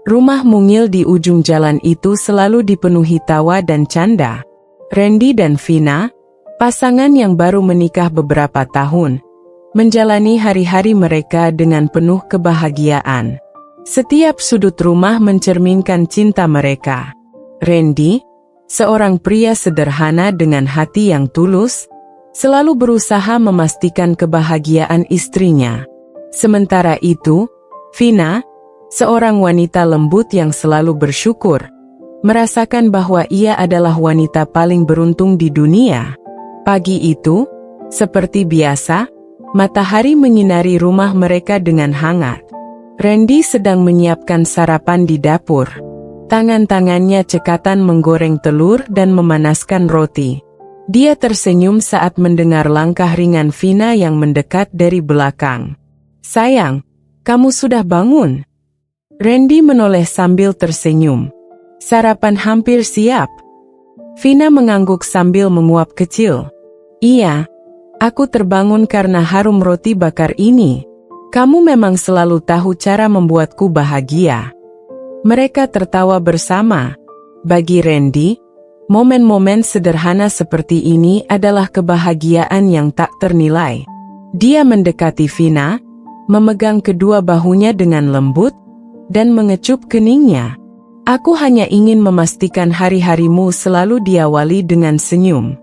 Rumah mungil di ujung jalan itu selalu dipenuhi tawa dan canda. Randy dan Vina, pasangan yang baru menikah beberapa tahun, menjalani hari-hari mereka dengan penuh kebahagiaan. Setiap sudut rumah mencerminkan cinta mereka. Randy, seorang pria sederhana dengan hati yang tulus, selalu berusaha memastikan kebahagiaan istrinya. Sementara itu, Vina, seorang wanita lembut yang selalu bersyukur, merasakan bahwa ia adalah wanita paling beruntung di dunia. Pagi itu, seperti biasa, matahari menyinari rumah mereka dengan hangat. Randy sedang menyiapkan sarapan di dapur. Tangan-tangannya cekatan menggoreng telur dan memanaskan roti. Dia tersenyum saat mendengar langkah ringan Vina yang mendekat dari belakang. "Sayang, kamu sudah bangun?" Randy menoleh sambil tersenyum. "Sarapan hampir siap." Vina mengangguk sambil menguap kecil. "Iya, aku terbangun karena harum roti bakar ini. Kamu memang selalu tahu cara membuatku bahagia." Mereka tertawa bersama. Bagi Randy, momen-momen sederhana seperti ini adalah kebahagiaan yang tak ternilai. Dia mendekati Vina, memegang kedua bahunya dengan lembut, dan mengecup keningnya. "Aku hanya ingin memastikan hari-harimu selalu diawali dengan senyum."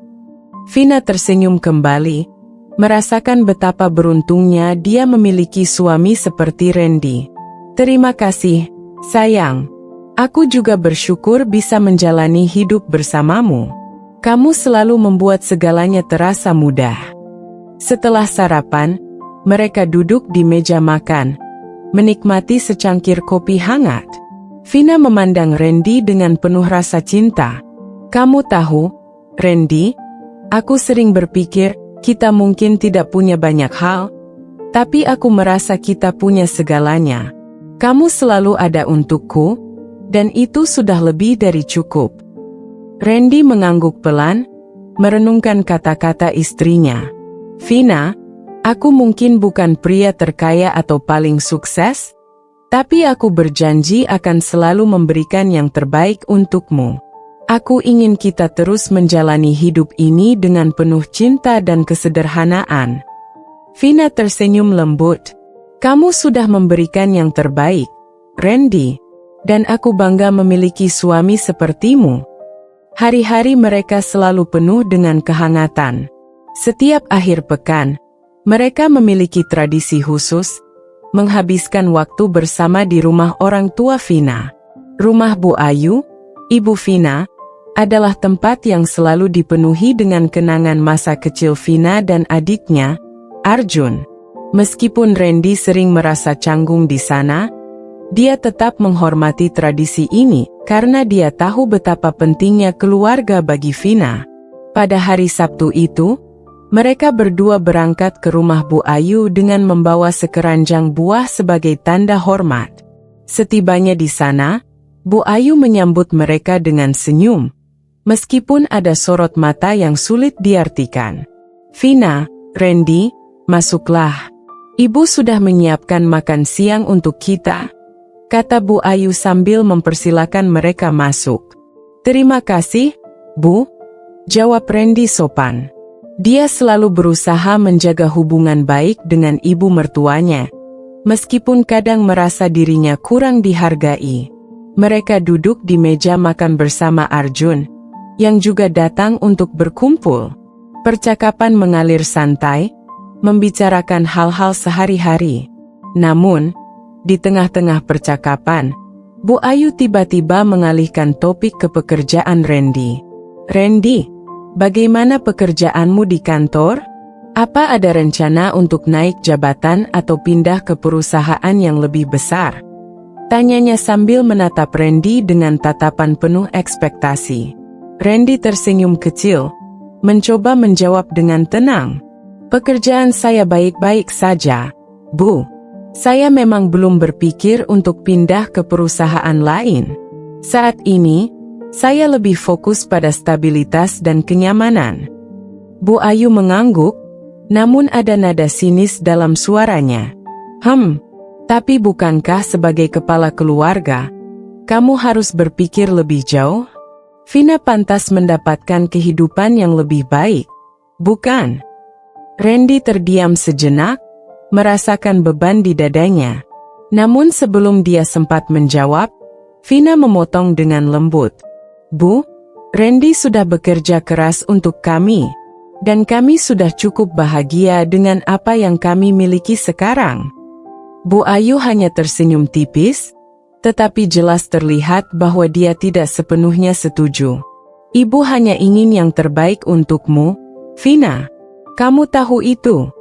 Vina tersenyum kembali, merasakan betapa beruntungnya dia memiliki suami seperti Randy. "Terima kasih, sayang. Aku juga bersyukur bisa menjalani hidup bersamamu. Kamu selalu membuat segalanya terasa mudah." Setelah sarapan, mereka duduk di meja makan, menikmati secangkir kopi hangat. Vina memandang Randy dengan penuh rasa cinta. "Kamu tahu, Randy, aku sering berpikir kita mungkin tidak punya banyak hal, tapi aku merasa kita punya segalanya. Kamu selalu ada untukku, dan itu sudah lebih dari cukup." Randy mengangguk pelan, merenungkan kata-kata istrinya. "Vina, aku mungkin bukan pria terkaya atau paling sukses, tapi aku berjanji akan selalu memberikan yang terbaik untukmu. Aku ingin kita terus menjalani hidup ini dengan penuh cinta dan kesederhanaan." Vina tersenyum lembut. "Kamu sudah memberikan yang terbaik, Randy, dan aku bangga memiliki suami sepertimu." Hari-hari mereka selalu penuh dengan kehangatan. Setiap akhir pekan, mereka memiliki tradisi khusus, menghabiskan waktu bersama di rumah orang tua Vina. Rumah Bu Ayu, Ibu Vina, adalah tempat yang selalu dipenuhi dengan kenangan masa kecil Vina dan adiknya, Arjun. Meskipun Randy sering merasa canggung di sana, dia tetap menghormati tradisi ini karena dia tahu betapa pentingnya keluarga bagi Vina. Pada hari Sabtu itu, mereka berdua berangkat ke rumah Bu Ayu dengan membawa sekeranjang buah sebagai tanda hormat. Setibanya di sana, Bu Ayu menyambut mereka dengan senyum, meskipun ada sorot mata yang sulit diartikan. "Vina, Randy, masuklah. Ibu sudah menyiapkan makan siang untuk kita," kata Bu Ayu sambil mempersilakan mereka masuk. "Terima kasih, Bu," jawab Randy sopan. Dia selalu berusaha menjaga hubungan baik dengan ibu mertuanya, meskipun kadang merasa dirinya kurang dihargai. Mereka duduk di meja makan bersama Arjun, yang juga datang untuk berkumpul. Percakapan mengalir santai, membicarakan hal-hal sehari-hari. Namun, di tengah-tengah percakapan, Bu Ayu tiba-tiba mengalihkan topik ke pekerjaan Randy. "Randy, bagaimana pekerjaanmu di kantor? Apa ada rencana untuk naik jabatan atau pindah ke perusahaan yang lebih besar?" tanyanya sambil menatap Randy dengan tatapan penuh ekspektasi. Randy tersenyum kecil, mencoba menjawab dengan tenang. "Pekerjaan saya baik-baik saja, Bu. Saya memang belum berpikir untuk pindah ke perusahaan lain. Saat ini, saya lebih fokus pada stabilitas dan kenyamanan." Bu Ayu mengangguk, namun ada nada sinis dalam suaranya. Tapi bukankah sebagai kepala keluarga, Kamu harus berpikir lebih jauh. Vina pantas mendapatkan kehidupan yang lebih baik, bukan? Randy terdiam sejenak, merasakan beban di dadanya. Namun sebelum dia sempat menjawab, Vina memotong dengan lembut. Bu, Randy sudah bekerja keras untuk kami, dan kami sudah cukup bahagia dengan apa yang kami miliki sekarang. Bu Ayu hanya tersenyum tipis, tetapi jelas terlihat bahwa dia tidak sepenuhnya setuju. Ibu hanya ingin yang terbaik untukmu, Vina. Kamu tahu itu.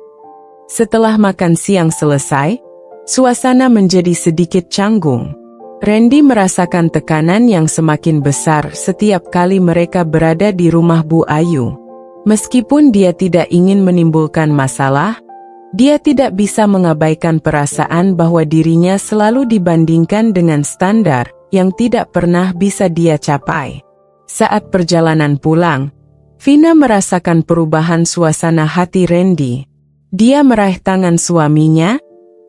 Setelah makan siang selesai, suasana menjadi sedikit canggung. Randy merasakan tekanan yang semakin besar setiap kali mereka berada di rumah Bu Ayu. Meskipun dia tidak ingin menimbulkan masalah, dia tidak bisa mengabaikan perasaan bahwa dirinya selalu dibandingkan dengan standar yang tidak pernah bisa dia capai. Saat perjalanan pulang, Vina merasakan perubahan suasana hati Randy. Dia meraih tangan suaminya,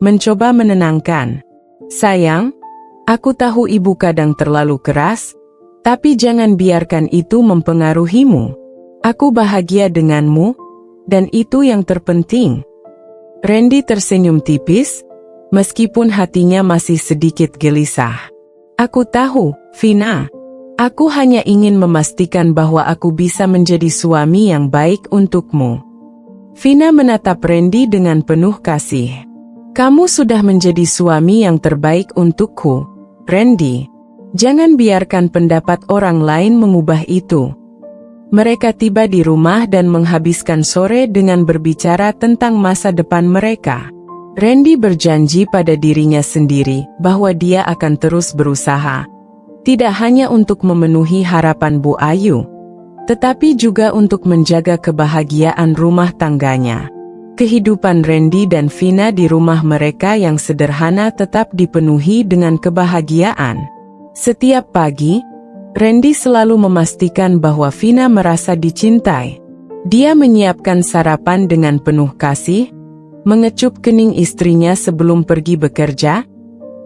mencoba menenangkan. Sayang, aku tahu ibu kadang terlalu keras, tapi jangan biarkan itu mempengaruhimu. Aku bahagia denganmu, dan itu yang terpenting. Randy tersenyum tipis, meskipun hatinya masih sedikit gelisah. Aku tahu, Vina. Aku hanya ingin memastikan bahwa aku bisa menjadi suami yang baik untukmu. Vina menatap Randy dengan penuh kasih. Kamu sudah menjadi suami yang terbaik untukku, Randy. Jangan biarkan pendapat orang lain mengubah itu. Mereka tiba di rumah dan menghabiskan sore dengan berbicara tentang masa depan mereka. Randy berjanji pada dirinya sendiri bahwa dia akan terus berusaha. Tidak hanya untuk memenuhi harapan Bu Ayu, tetapi juga untuk menjaga kebahagiaan rumah tangganya. Kehidupan Randy dan Vina di rumah mereka yang sederhana tetap dipenuhi dengan kebahagiaan. Setiap pagi, Randy selalu memastikan bahwa Vina merasa dicintai. Dia menyiapkan sarapan dengan penuh kasih, mengecup kening istrinya sebelum pergi bekerja,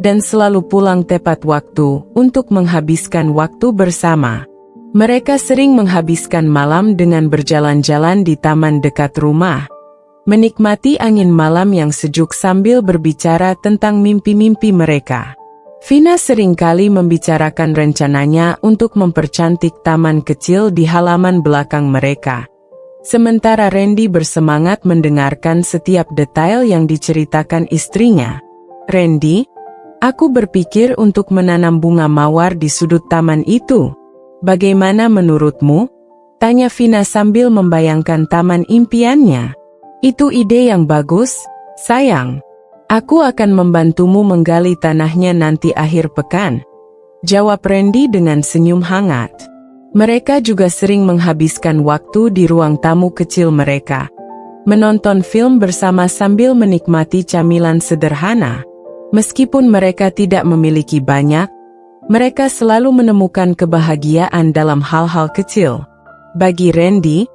dan selalu pulang tepat waktu untuk menghabiskan waktu bersama. Mereka sering menghabiskan malam dengan berjalan-jalan di taman dekat rumah, menikmati angin malam yang sejuk sambil berbicara tentang mimpi-mimpi mereka. Vina seringkali membicarakan rencananya untuk mempercantik taman kecil di halaman belakang mereka. Sementara Randy bersemangat mendengarkan setiap detail yang diceritakan istrinya. Randy, aku berpikir untuk menanam bunga mawar di sudut taman itu. Bagaimana menurutmu? Tanya Vina sambil membayangkan taman impiannya. Itu ide yang bagus, sayang. Aku akan membantumu menggali tanahnya nanti akhir pekan, jawab Randy dengan senyum hangat. Mereka juga sering menghabiskan waktu di ruang tamu kecil mereka, menonton film bersama sambil menikmati camilan sederhana. Meskipun mereka tidak memiliki banyak, mereka selalu menemukan kebahagiaan dalam hal-hal kecil. Bagi Randy,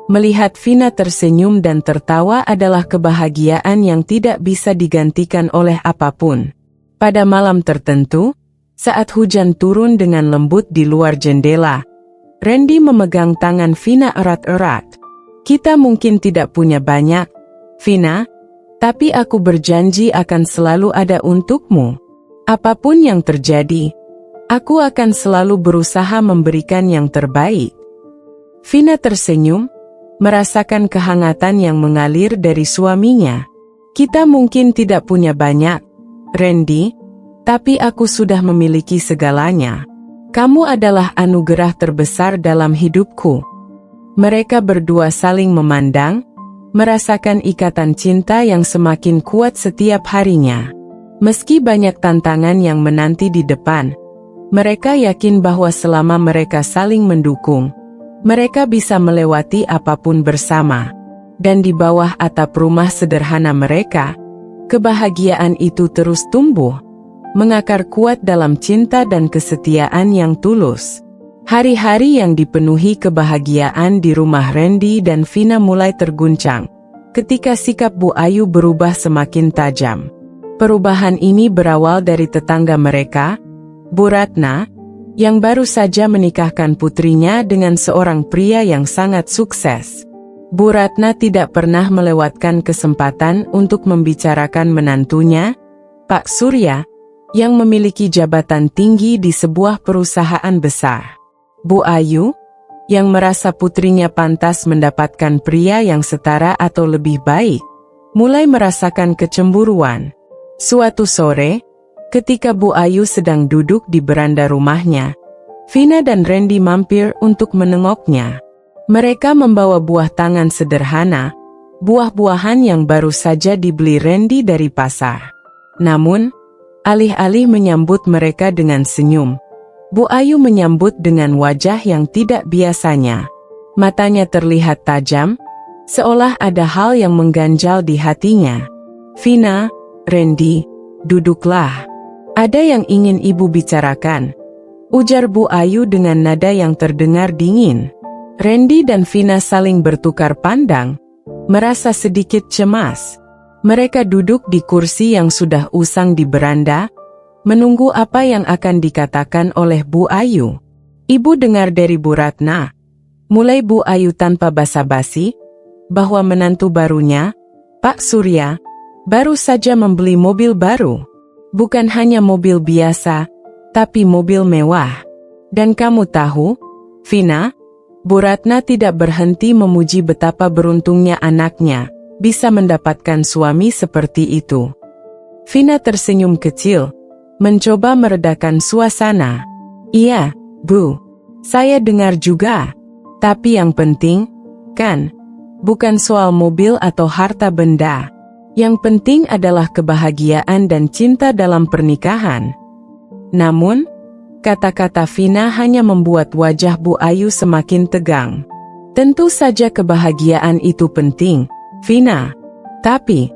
melihat Vina tersenyum dan tertawa adalah kebahagiaan yang tidak bisa digantikan oleh apapun. Pada malam tertentu, saat hujan turun dengan lembut di luar jendela, Randy memegang tangan Vina erat-erat. Kita mungkin tidak punya banyak, Vina, tapi aku berjanji akan selalu ada untukmu. Apapun yang terjadi, aku akan selalu berusaha memberikan yang terbaik. Vina tersenyum, merasakan kehangatan yang mengalir dari suaminya. Kita mungkin tidak punya banyak, Randy, tapi aku sudah memiliki segalanya. Kamu adalah anugerah terbesar dalam hidupku. Mereka berdua saling memandang, merasakan ikatan cinta yang semakin kuat setiap harinya. Meski banyak tantangan yang menanti di depan, mereka yakin bahwa selama mereka saling mendukung, mereka bisa melewati apapun bersama. Dan di bawah atap rumah sederhana mereka, kebahagiaan itu terus tumbuh, mengakar kuat dalam cinta dan kesetiaan yang tulus. Hari-hari yang dipenuhi kebahagiaan di rumah Randy dan Vina mulai terguncang ketika sikap Bu Ayu berubah semakin tajam. Perubahan ini berawal dari tetangga mereka, Bu Ratna, yang baru saja menikahkan putrinya dengan seorang pria yang sangat sukses. Bu Ratna tidak pernah melewatkan kesempatan untuk membicarakan menantunya, Pak Surya, yang memiliki jabatan tinggi di sebuah perusahaan besar. Bu Ayu, yang merasa putrinya pantas mendapatkan pria yang setara atau lebih baik, mulai merasakan kecemburuan. Suatu sore, ketika Bu Ayu sedang duduk di beranda rumahnya, Vina dan Randy mampir untuk menengoknya. Mereka membawa buah tangan sederhana, buah-buahan yang baru saja dibeli Randy dari pasar. Namun, alih-alih menyambut mereka dengan senyum, Bu Ayu menyambut dengan wajah yang tidak biasanya. Matanya terlihat tajam, seolah ada hal yang mengganjal di hatinya. "Vina, Randy, duduklah. Ada yang ingin ibu bicarakan," ujar Bu Ayu dengan nada yang terdengar dingin. Randy dan Vina saling bertukar pandang, merasa sedikit cemas. Mereka duduk di kursi yang sudah usang di beranda, menunggu apa yang akan dikatakan oleh Bu Ayu. "Ibu dengar dari Bu Ratna," mulai Bu Ayu tanpa basa-basi, "bahwa menantu barunya, Pak Surya, baru saja membeli mobil baru. Bukan hanya mobil biasa, tapi mobil mewah. Dan kamu tahu, Vina, Bu Ratna tidak berhenti memuji betapa beruntungnya anaknya bisa mendapatkan suami seperti itu." Vina tersenyum kecil, mencoba meredakan suasana. "Iya, Bu, saya dengar juga. Tapi yang penting, kan, bukan soal mobil atau harta benda. Yang penting adalah kebahagiaan dan cinta dalam pernikahan." Namun, kata-kata Vina hanya membuat wajah Bu Ayu semakin tegang. "Tentu saja kebahagiaan itu penting, Vina. Tapi,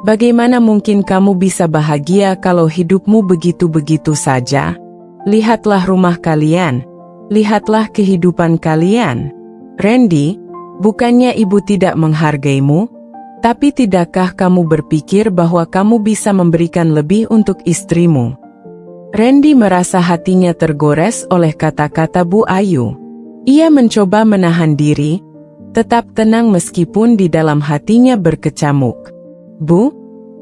bagaimana mungkin kamu bisa bahagia kalau hidupmu begitu-begitu saja? Lihatlah rumah kalian, lihatlah kehidupan kalian. Randy, bukannya ibu tidak menghargaimu, tapi tidakkah kamu berpikir bahwa kamu bisa memberikan lebih untuk istrimu?" Randy merasa hatinya tergores oleh kata-kata Bu Ayu. Ia mencoba menahan diri, tetap tenang meskipun di dalam hatinya berkecamuk. "Bu,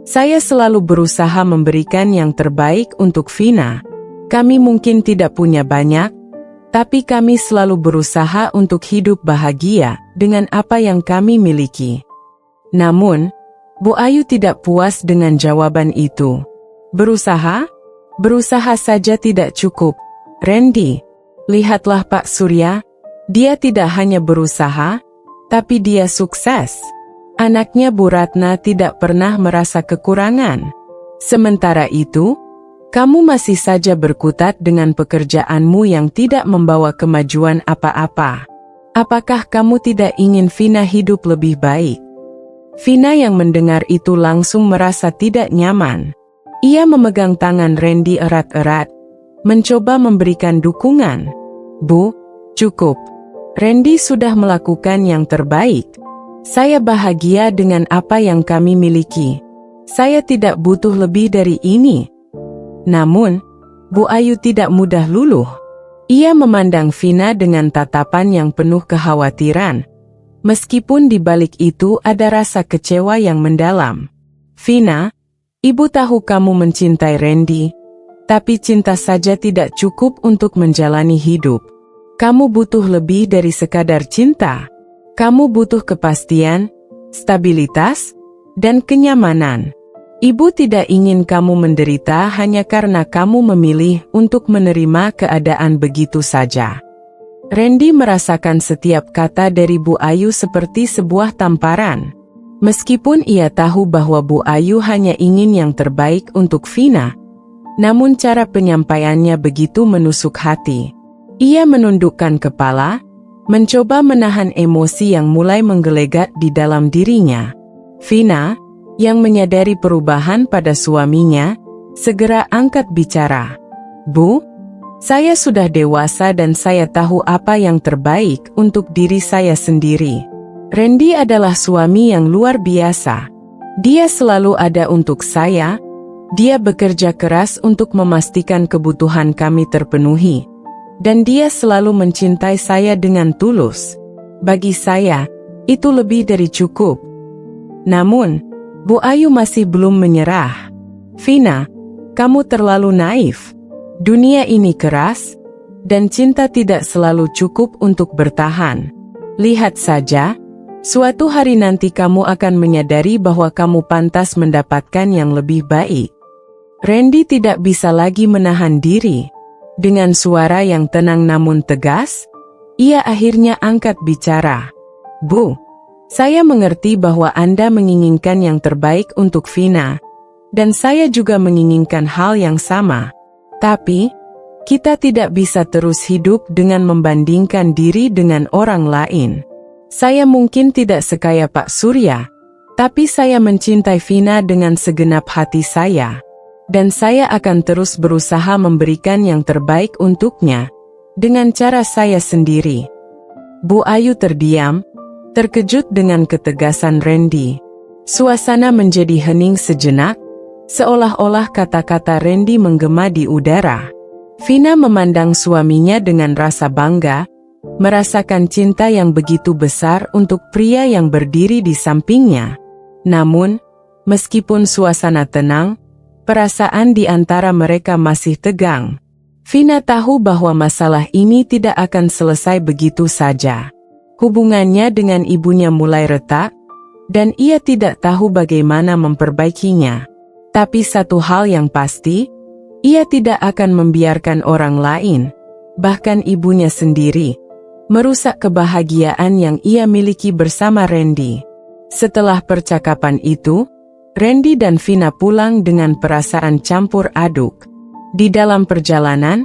saya selalu berusaha memberikan yang terbaik untuk Vina. Kami mungkin tidak punya banyak, tapi kami selalu berusaha untuk hidup bahagia dengan apa yang kami miliki." Namun, Bu Ayu tidak puas dengan jawaban itu. "Berusaha? Berusaha saja tidak cukup, Randy. Lihatlah Pak Surya, dia tidak hanya berusaha, tapi dia sukses. Anaknya Bu Ratna tidak pernah merasa kekurangan. Sementara itu, kamu masih saja berkutat dengan pekerjaanmu yang tidak membawa kemajuan apa-apa. Apakah kamu tidak ingin Vina hidup lebih baik?" Vina yang mendengar itu langsung merasa tidak nyaman. Ia memegang tangan Randy erat-erat, mencoba memberikan dukungan. "Bu, cukup. Randy sudah melakukan yang terbaik. Saya bahagia dengan apa yang kami miliki. Saya tidak butuh lebih dari ini." Namun, Bu Ayu tidak mudah luluh. Ia memandang Vina dengan tatapan yang penuh kekhawatiran. Meskipun di balik itu ada rasa kecewa yang mendalam. "Vina, ibu tahu kamu mencintai Randy, tapi cinta saja tidak cukup untuk menjalani hidup. Kamu butuh lebih dari sekadar cinta. Kamu butuh kepastian, stabilitas, dan kenyamanan. Ibu tidak ingin kamu menderita hanya karena kamu memilih untuk menerima keadaan begitu saja." Randy merasakan setiap kata dari Bu Ayu seperti sebuah tamparan. Meskipun ia tahu bahwa Bu Ayu hanya ingin yang terbaik untuk Vina, namun cara penyampaiannya begitu menusuk hati. Ia menundukkan kepala, mencoba menahan emosi yang mulai menggelegar di dalam dirinya. Vina, yang menyadari perubahan pada suaminya, segera angkat bicara. "Bu, saya sudah dewasa dan saya tahu apa yang terbaik untuk diri saya sendiri. Randy adalah suami yang luar biasa. Dia selalu ada untuk saya, Dia bekerja keras untuk memastikan kebutuhan kami terpenuhi. Dan dia selalu mencintai saya dengan tulus. Bagi saya, itu lebih dari cukup. Namun, Bu Ayu masih belum menyerah. Vina, kamu terlalu naif. Dunia ini keras, dan cinta tidak selalu cukup untuk bertahan. Lihat saja, suatu hari nanti kamu akan menyadari bahwa kamu pantas mendapatkan yang lebih baik. Randy tidak bisa lagi menahan diri. Dengan suara yang tenang namun tegas, ia akhirnya angkat bicara. Bu, saya mengerti bahwa Anda menginginkan yang terbaik untuk Vina, dan saya juga menginginkan hal yang sama. Tapi, kita tidak bisa terus hidup dengan membandingkan diri dengan orang lain. Saya mungkin tidak sekaya Pak Surya, tapi saya mencintai Vina dengan segenap hati saya. Dan saya akan terus berusaha memberikan yang terbaik untuknya, dengan cara saya sendiri. Bu Ayu terdiam, terkejut dengan ketegasan Randy. Suasana menjadi hening sejenak, seolah-olah kata-kata Randy menggema di udara. Vina memandang suaminya dengan rasa bangga, merasakan cinta yang begitu besar untuk pria yang berdiri di sampingnya. Namun, meskipun suasana tenang, perasaan di antara mereka masih tegang. Vina tahu bahwa masalah ini tidak akan selesai begitu saja. Hubungannya dengan ibunya mulai retak, dan ia tidak tahu bagaimana memperbaikinya. Tapi satu hal yang pasti, ia tidak akan membiarkan orang lain, bahkan ibunya sendiri, merusak kebahagiaan yang ia miliki bersama Randy. Setelah percakapan itu, Randy dan Vina pulang dengan perasaan campur aduk. Di dalam perjalanan,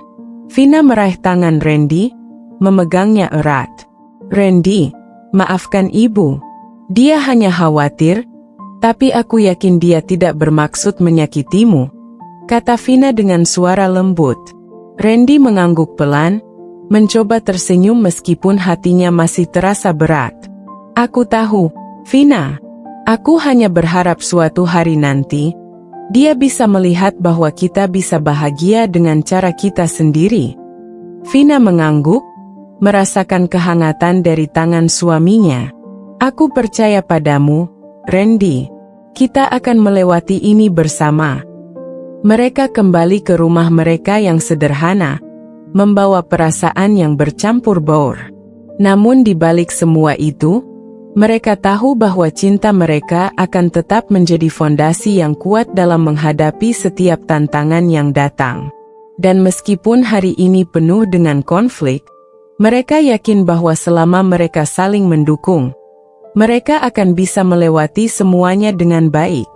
Vina meraih tangan Randy, memegangnya erat. Randy, maafkan ibu. Dia hanya khawatir, tapi aku yakin dia tidak bermaksud menyakitimu, kata Vina dengan suara lembut. Randy mengangguk pelan, mencoba tersenyum meskipun hatinya masih terasa berat. Aku tahu, Vina. Aku hanya berharap suatu hari nanti, dia bisa melihat bahwa kita bisa bahagia dengan cara kita sendiri. Vina mengangguk, merasakan kehangatan dari tangan suaminya. Aku percaya padamu, Randy. Kita akan melewati ini bersama. Mereka kembali ke rumah mereka yang sederhana, membawa perasaan yang bercampur baur. Namun di balik semua itu, mereka tahu bahwa cinta mereka akan tetap menjadi fondasi yang kuat dalam menghadapi setiap tantangan yang datang. Dan meskipun hari ini penuh dengan konflik, mereka yakin bahwa selama mereka saling mendukung, mereka akan bisa melewati semuanya dengan baik.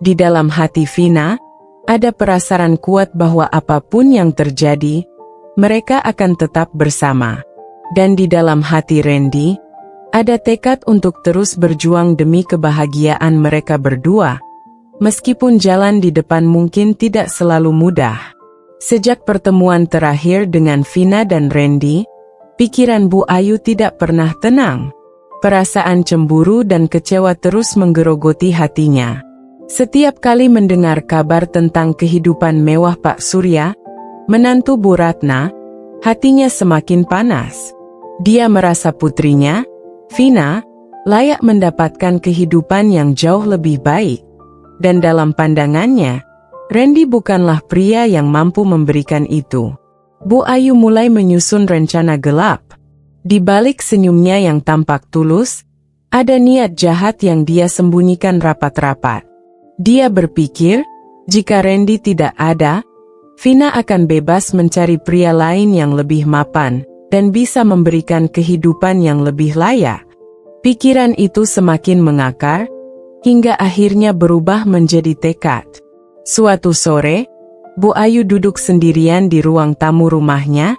Di dalam hati Vina, ada perasaan kuat bahwa apapun yang terjadi, mereka akan tetap bersama. Dan di dalam hati Randy, ada tekad untuk terus berjuang demi kebahagiaan mereka berdua, meskipun jalan di depan mungkin tidak selalu mudah. Sejak pertemuan terakhir dengan Vina dan Randy, pikiran Bu Ayu tidak pernah tenang. Perasaan cemburu dan kecewa terus menggerogoti hatinya. Setiap kali mendengar kabar tentang kehidupan mewah Pak Surya, menantu Bu Ratna, hatinya semakin panas. Dia merasa putrinya, Vina, layak mendapatkan kehidupan yang jauh lebih baik. Dan dalam pandangannya, Randy bukanlah pria yang mampu memberikan itu. Bu Ayu mulai menyusun rencana gelap. Di balik senyumnya yang tampak tulus, ada niat jahat yang dia sembunyikan rapat-rapat. Dia berpikir, jika Randy tidak ada, Vina akan bebas mencari pria lain yang lebih mapan, dan bisa memberikan kehidupan yang lebih layak. Pikiran itu semakin mengakar, hingga akhirnya berubah menjadi tekad. Suatu sore, Bu Ayu duduk sendirian di ruang tamu rumahnya,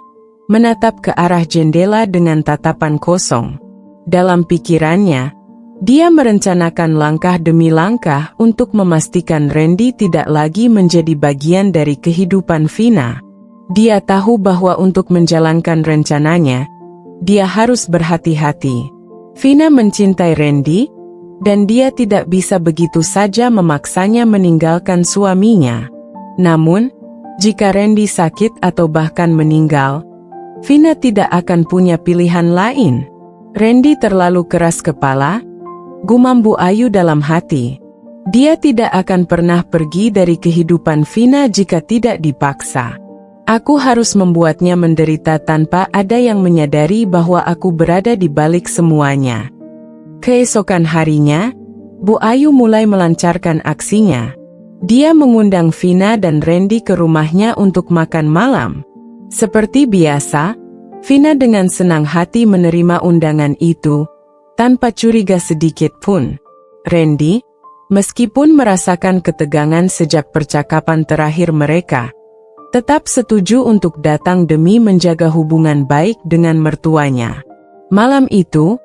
menatap ke arah jendela dengan tatapan kosong. Dalam pikirannya, dia merencanakan langkah demi langkah untuk memastikan Randy tidak lagi menjadi bagian dari kehidupan Vina. Dia tahu bahwa untuk menjalankan rencananya, dia harus berhati-hati. Vina mencintai Randy, dan dia tidak bisa begitu saja memaksanya meninggalkan suaminya. Namun, jika Randy sakit atau bahkan meninggal, Vina tidak akan punya pilihan lain. Randy terlalu keras kepala, gumam Bu Ayu dalam hati. Dia tidak akan pernah pergi dari kehidupan Vina jika tidak dipaksa. Aku harus membuatnya menderita tanpa ada yang menyadari bahwa aku berada di balik semuanya. Keesokan harinya, Bu Ayu mulai melancarkan aksinya. Dia mengundang Vina dan Randy ke rumahnya untuk makan malam. Seperti biasa, Vina dengan senang hati menerima undangan itu, tanpa curiga sedikit pun. Randy, meskipun merasakan ketegangan sejak percakapan terakhir mereka, tetap setuju untuk datang demi menjaga hubungan baik dengan mertuanya. Malam itu,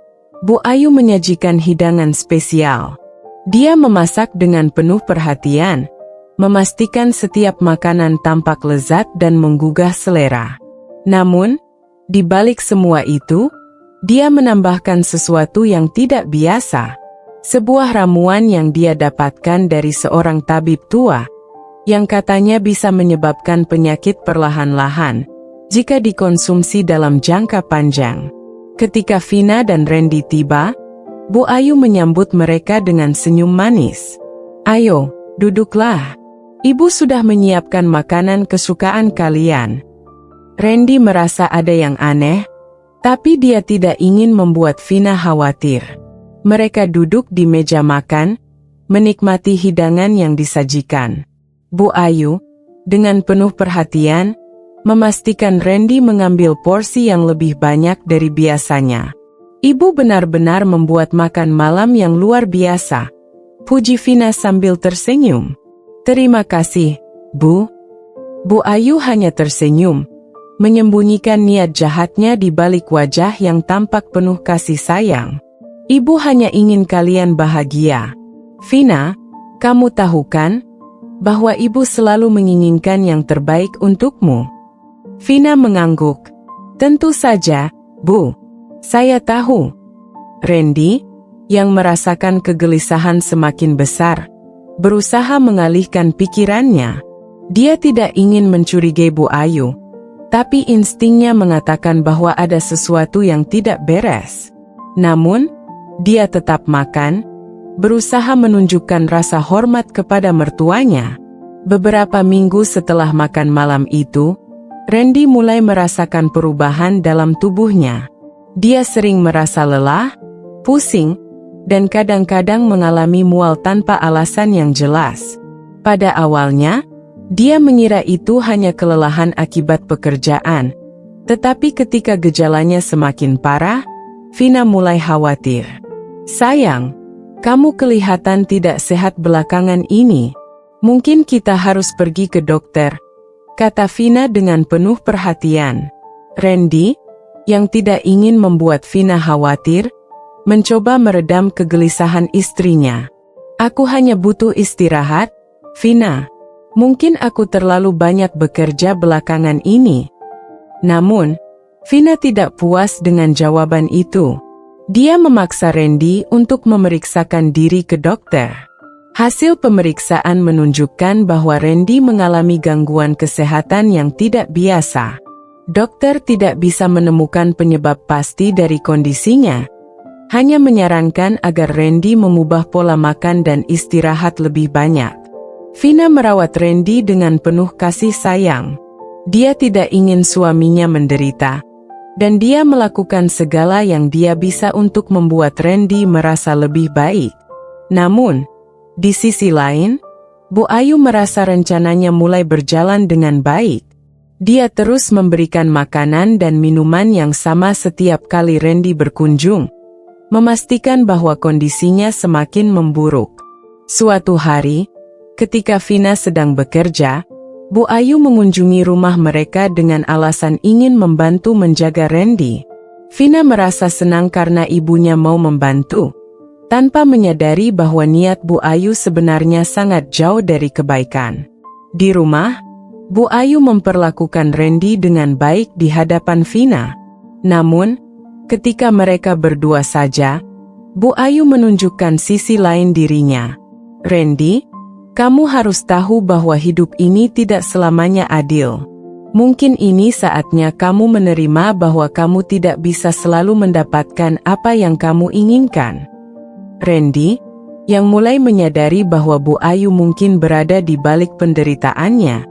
Bu Ayu menyajikan hidangan spesial. Dia memasak dengan penuh perhatian, memastikan setiap makanan tampak lezat dan menggugah selera. Namun, di balik semua itu, dia menambahkan sesuatu yang tidak biasa. Sebuah ramuan yang dia dapatkan dari seorang tabib tua, yang katanya bisa menyebabkan penyakit perlahan-lahan jika dikonsumsi dalam jangka panjang. Ketika Vina dan Randy tiba, Bu Ayu menyambut mereka dengan senyum manis. "Ayo, duduklah. Ibu sudah menyiapkan makanan kesukaan kalian." Randy merasa ada yang aneh, tapi dia tidak ingin membuat Vina khawatir. Mereka duduk di meja makan, menikmati hidangan yang disajikan. Bu Ayu, dengan penuh perhatian, memastikan Randy mengambil porsi yang lebih banyak dari biasanya. "Ibu benar-benar membuat makan malam yang luar biasa," puji Vina sambil tersenyum. "Terima kasih, Bu." Bu Ayu hanya tersenyum, menyembunyikan niat jahatnya di balik wajah yang tampak penuh kasih sayang. "Ibu hanya ingin kalian bahagia. Vina, kamu tahu kan, bahwa ibu selalu menginginkan yang terbaik untukmu?" Vina mengangguk. "Tentu saja, Bu. Saya tahu." Randy, yang merasakan kegelisahan semakin besar, berusaha mengalihkan pikirannya. Dia tidak ingin mencurigai Bu Ayu, tapi instingnya mengatakan bahwa ada sesuatu yang tidak beres. Namun, dia tetap makan, berusaha menunjukkan rasa hormat kepada mertuanya. Beberapa minggu setelah makan malam itu, Randy mulai merasakan perubahan dalam tubuhnya. Dia sering merasa lelah, pusing, dan kadang-kadang mengalami mual tanpa alasan yang jelas. Pada awalnya, dia mengira itu hanya kelelahan akibat pekerjaan. Tetapi ketika gejalanya semakin parah, Vina mulai khawatir. "Sayang, kamu kelihatan tidak sehat belakangan ini. Mungkin kita harus pergi ke dokter," kata Vina dengan penuh perhatian. Randy, yang tidak ingin membuat Vina khawatir, mencoba meredam kegelisahan istrinya. "Aku hanya butuh istirahat, Vina. Mungkin aku terlalu banyak bekerja belakangan ini." Namun, Vina tidak puas dengan jawaban itu. Dia memaksa Randy untuk memeriksakan diri ke dokter. Hasil pemeriksaan menunjukkan bahwa Randy mengalami gangguan kesehatan yang tidak biasa. Dokter tidak bisa menemukan penyebab pasti dari kondisinya, hanya menyarankan agar Randy mengubah pola makan dan istirahat lebih banyak. Vina merawat Randy dengan penuh kasih sayang. Dia tidak ingin suaminya menderita, dan dia melakukan segala yang dia bisa untuk membuat Randy merasa lebih baik. Namun, di sisi lain, Bu Ayu merasa rencananya mulai berjalan dengan baik. Dia terus memberikan makanan dan minuman yang sama setiap kali Randy berkunjung, memastikan bahwa kondisinya semakin memburuk. Suatu hari, ketika Vina sedang bekerja, Bu Ayu mengunjungi rumah mereka dengan alasan ingin membantu menjaga Randy. Vina merasa senang karena ibunya mau membantu, tanpa menyadari bahwa niat Bu Ayu sebenarnya sangat jauh dari kebaikan. Di rumah, Bu Ayu memperlakukan Randy dengan baik di hadapan Vina. Namun, ketika mereka berdua saja, Bu Ayu menunjukkan sisi lain dirinya. Randy, kamu harus tahu bahwa hidup ini tidak selamanya adil. Mungkin ini saatnya kamu menerima bahwa kamu tidak bisa selalu mendapatkan apa yang kamu inginkan. Randy, yang mulai menyadari bahwa Bu Ayu mungkin berada di balik penderitaannya,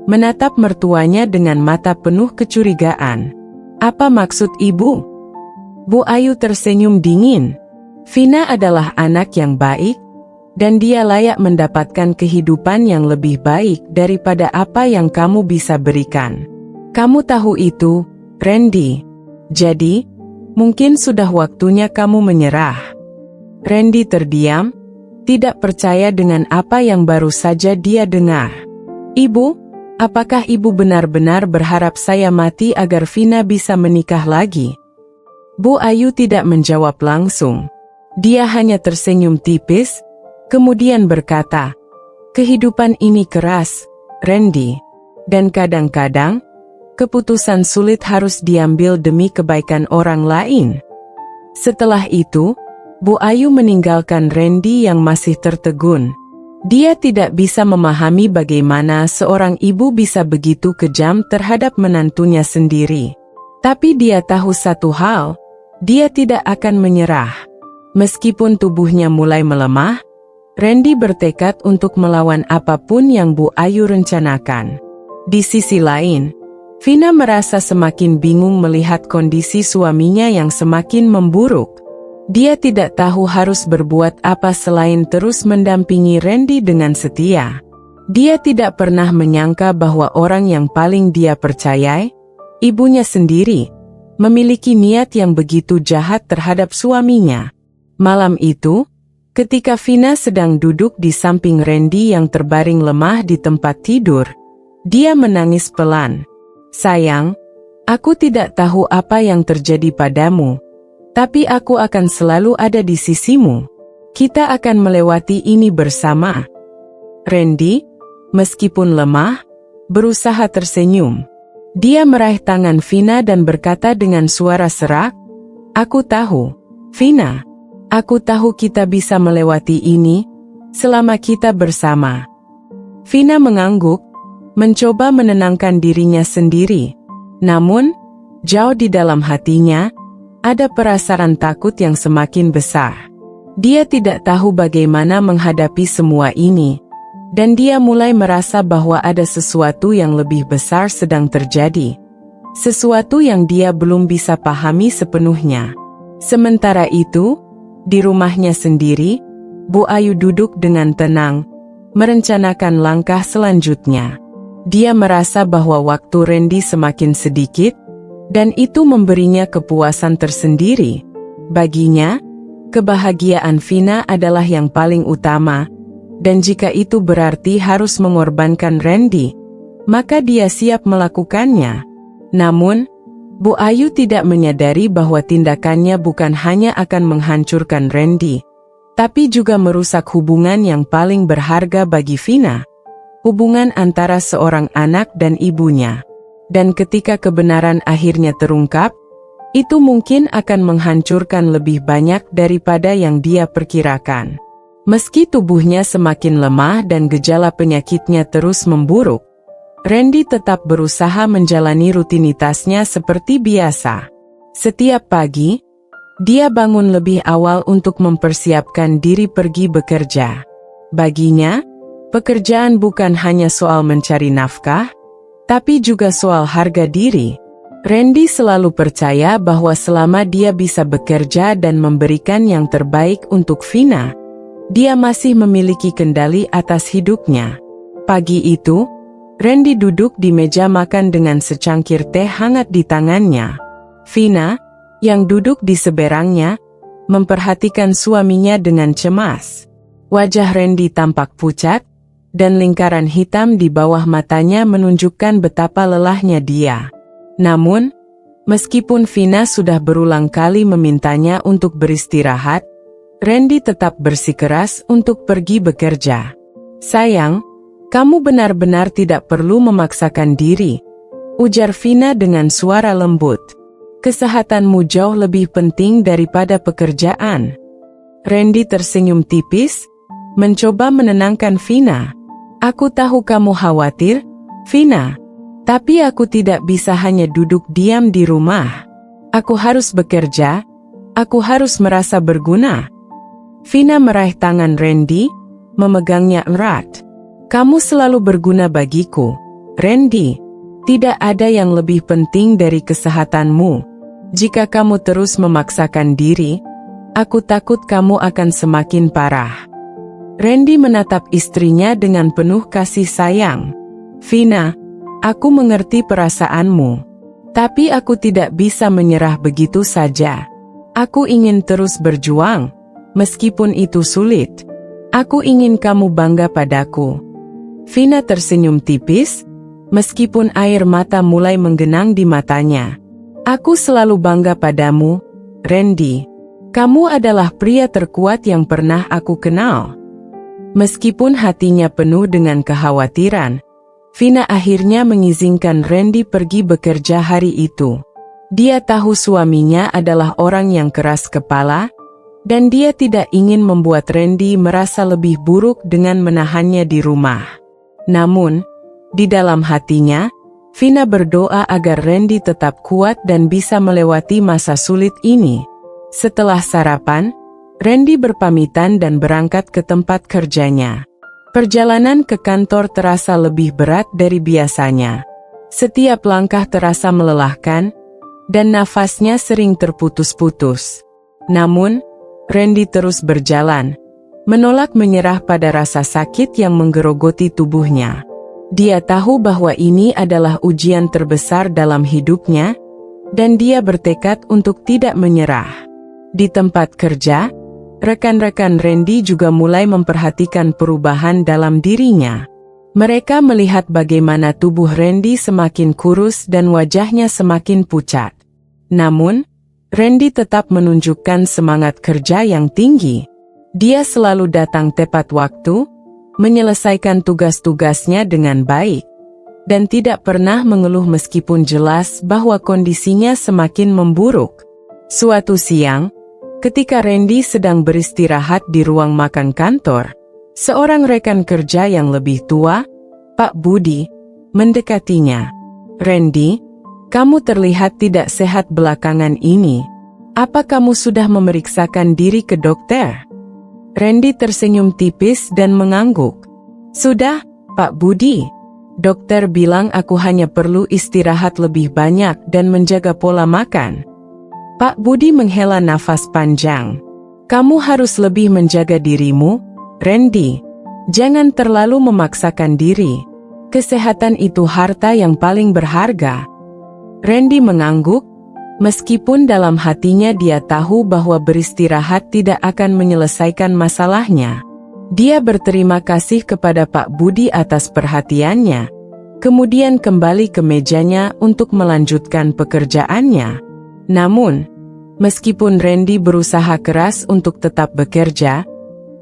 menatap mertuanya dengan mata penuh kecurigaan. Apa maksud ibu? Bu Ayu tersenyum dingin. Vina adalah anak yang baik, dan dia layak mendapatkan kehidupan yang lebih baik daripada apa yang kamu bisa berikan. Kamu tahu itu, Randy. Jadi, mungkin sudah waktunya kamu menyerah. Randy terdiam, tidak percaya dengan apa yang baru saja dia dengar. Ibu, apakah ibu benar-benar berharap saya mati agar Vina bisa menikah lagi? Bu Ayu tidak menjawab langsung. Dia hanya tersenyum tipis, kemudian berkata, kehidupan ini keras, Randy. Dan kadang-kadang, keputusan sulit harus diambil demi kebaikan orang lain. Setelah itu, Bu Ayu meninggalkan Randy yang masih tertegun. Dia tidak bisa memahami bagaimana seorang ibu bisa begitu kejam terhadap menantunya sendiri. Tapi dia tahu satu hal, dia tidak akan menyerah. Meskipun tubuhnya mulai melemah, Randy bertekad untuk melawan apapun yang Bu Ayu rencanakan. Di sisi lain, Vina merasa semakin bingung melihat kondisi suaminya yang semakin memburuk. Dia tidak tahu harus berbuat apa selain terus mendampingi Randy dengan setia. Dia tidak pernah menyangka bahwa orang yang paling dia percayai, ibunya sendiri, memiliki niat yang begitu jahat terhadap suaminya. Malam itu, ketika Vina sedang duduk di samping Randy yang terbaring lemah di tempat tidur, dia menangis pelan. Sayang, aku tidak tahu apa yang terjadi padamu. Tapi aku akan selalu ada di sisimu. Kita akan melewati ini bersama. Randy, meskipun lemah, berusaha tersenyum. Dia meraih tangan Vina dan berkata dengan suara serak, aku tahu, Vina. Aku tahu kita bisa melewati ini, selama kita bersama. Vina mengangguk, mencoba menenangkan dirinya sendiri. Namun, jauh di dalam hatinya, ada perasaan takut yang semakin besar. Dia tidak tahu bagaimana menghadapi semua ini, dan dia mulai merasa bahwa ada sesuatu yang lebih besar sedang terjadi. Sesuatu yang dia belum bisa pahami sepenuhnya. Sementara itu, di rumahnya sendiri, Bu Ayu duduk dengan tenang, merencanakan langkah selanjutnya. Dia merasa bahwa waktu Randy semakin sedikit, dan itu memberinya kepuasan tersendiri. Baginya, kebahagiaan Vina adalah yang paling utama, dan jika itu berarti harus mengorbankan Randy, maka dia siap melakukannya. Namun, Bu Ayu tidak menyadari bahwa tindakannya bukan hanya akan menghancurkan Randy, tapi juga merusak hubungan yang paling berharga bagi Vina, hubungan antara seorang anak dan ibunya. Dan ketika kebenaran akhirnya terungkap, itu mungkin akan menghancurkan lebih banyak daripada yang dia perkirakan. Meski tubuhnya semakin lemah dan gejala penyakitnya terus memburuk, Randy tetap berusaha menjalani rutinitasnya seperti biasa. Setiap pagi, dia bangun lebih awal untuk mempersiapkan diri pergi bekerja. Baginya, pekerjaan bukan hanya soal mencari nafkah, tapi juga soal harga diri. Randy selalu percaya bahwa selama dia bisa bekerja dan memberikan yang terbaik untuk Vina, dia masih memiliki kendali atas hidupnya. Pagi itu, Randy duduk di meja makan dengan secangkir teh hangat di tangannya. Vina, yang duduk di seberangnya, memperhatikan suaminya dengan cemas. Wajah Randy tampak pucat, dan lingkaran hitam di bawah matanya menunjukkan betapa lelahnya dia. Namun, meskipun Vina sudah berulang kali memintanya untuk beristirahat, Randy tetap bersikeras untuk pergi bekerja. Sayang, kamu benar-benar tidak perlu memaksakan diri, ujar Vina dengan suara lembut. Kesehatanmu jauh lebih penting daripada pekerjaan. Randy tersenyum tipis, mencoba menenangkan Vina. Aku tahu kamu khawatir, Vina. Tapi aku tidak bisa hanya duduk diam di rumah. Aku harus bekerja, aku harus merasa berguna. Vina meraih tangan Randy, memegangnya erat. Kamu selalu berguna bagiku, Randy. Tidak ada yang lebih penting dari kesehatanmu. Jika kamu terus memaksakan diri, aku takut kamu akan semakin parah. Randy menatap istrinya dengan penuh kasih sayang. Vina, aku mengerti perasaanmu. Tapi aku tidak bisa menyerah begitu saja. Aku ingin terus berjuang, meskipun itu sulit. Aku ingin kamu bangga padaku. Vina tersenyum tipis, meskipun air mata mulai menggenang di matanya. Aku selalu bangga padamu, Randy. Kamu adalah pria terkuat yang pernah aku kenal. Meskipun hatinya penuh dengan kekhawatiran, Vina akhirnya mengizinkan Randy pergi bekerja hari itu. Dia tahu suaminya adalah orang yang keras kepala, dan dia tidak ingin membuat Randy merasa lebih buruk dengan menahannya di rumah. Namun, di dalam hatinya, Vina berdoa agar Randy tetap kuat dan bisa melewati masa sulit ini. Setelah sarapan, Randy berpamitan dan berangkat ke tempat kerjanya. Perjalanan ke kantor terasa lebih berat dari biasanya. Setiap langkah terasa melelahkan, dan nafasnya sering terputus-putus. Namun, Randy terus berjalan, menolak menyerah pada rasa sakit yang menggerogoti tubuhnya. Dia tahu bahwa ini adalah ujian terbesar dalam hidupnya, dan dia bertekad untuk tidak menyerah. Di tempat kerja, rekan-rekan Randy juga mulai memperhatikan perubahan dalam dirinya. Mereka melihat bagaimana tubuh Randy semakin kurus dan wajahnya semakin pucat. Namun, Randy tetap menunjukkan semangat kerja yang tinggi. Dia selalu datang tepat waktu, menyelesaikan tugas-tugasnya dengan baik, dan tidak pernah mengeluh meskipun jelas bahwa kondisinya semakin memburuk. Suatu siang, ketika Randy sedang beristirahat di ruang makan kantor, seorang rekan kerja yang lebih tua, Pak Budi, mendekatinya. Randy, kamu terlihat tidak sehat belakangan ini. Apa kamu sudah memeriksakan diri ke dokter? Randy tersenyum tipis dan mengangguk. Sudah, Pak Budi. Dokter bilang aku hanya perlu istirahat lebih banyak dan menjaga pola makan. Pak Budi menghela nafas panjang. Kamu harus lebih menjaga dirimu, Randy. Jangan terlalu memaksakan diri. Kesehatan itu harta yang paling berharga. Randy mengangguk, meskipun dalam hatinya dia tahu bahwa beristirahat tidak akan menyelesaikan masalahnya. Dia berterima kasih kepada Pak Budi atas perhatiannya, kemudian kembali ke mejanya untuk melanjutkan pekerjaannya. Namun, meskipun Randy berusaha keras untuk tetap bekerja,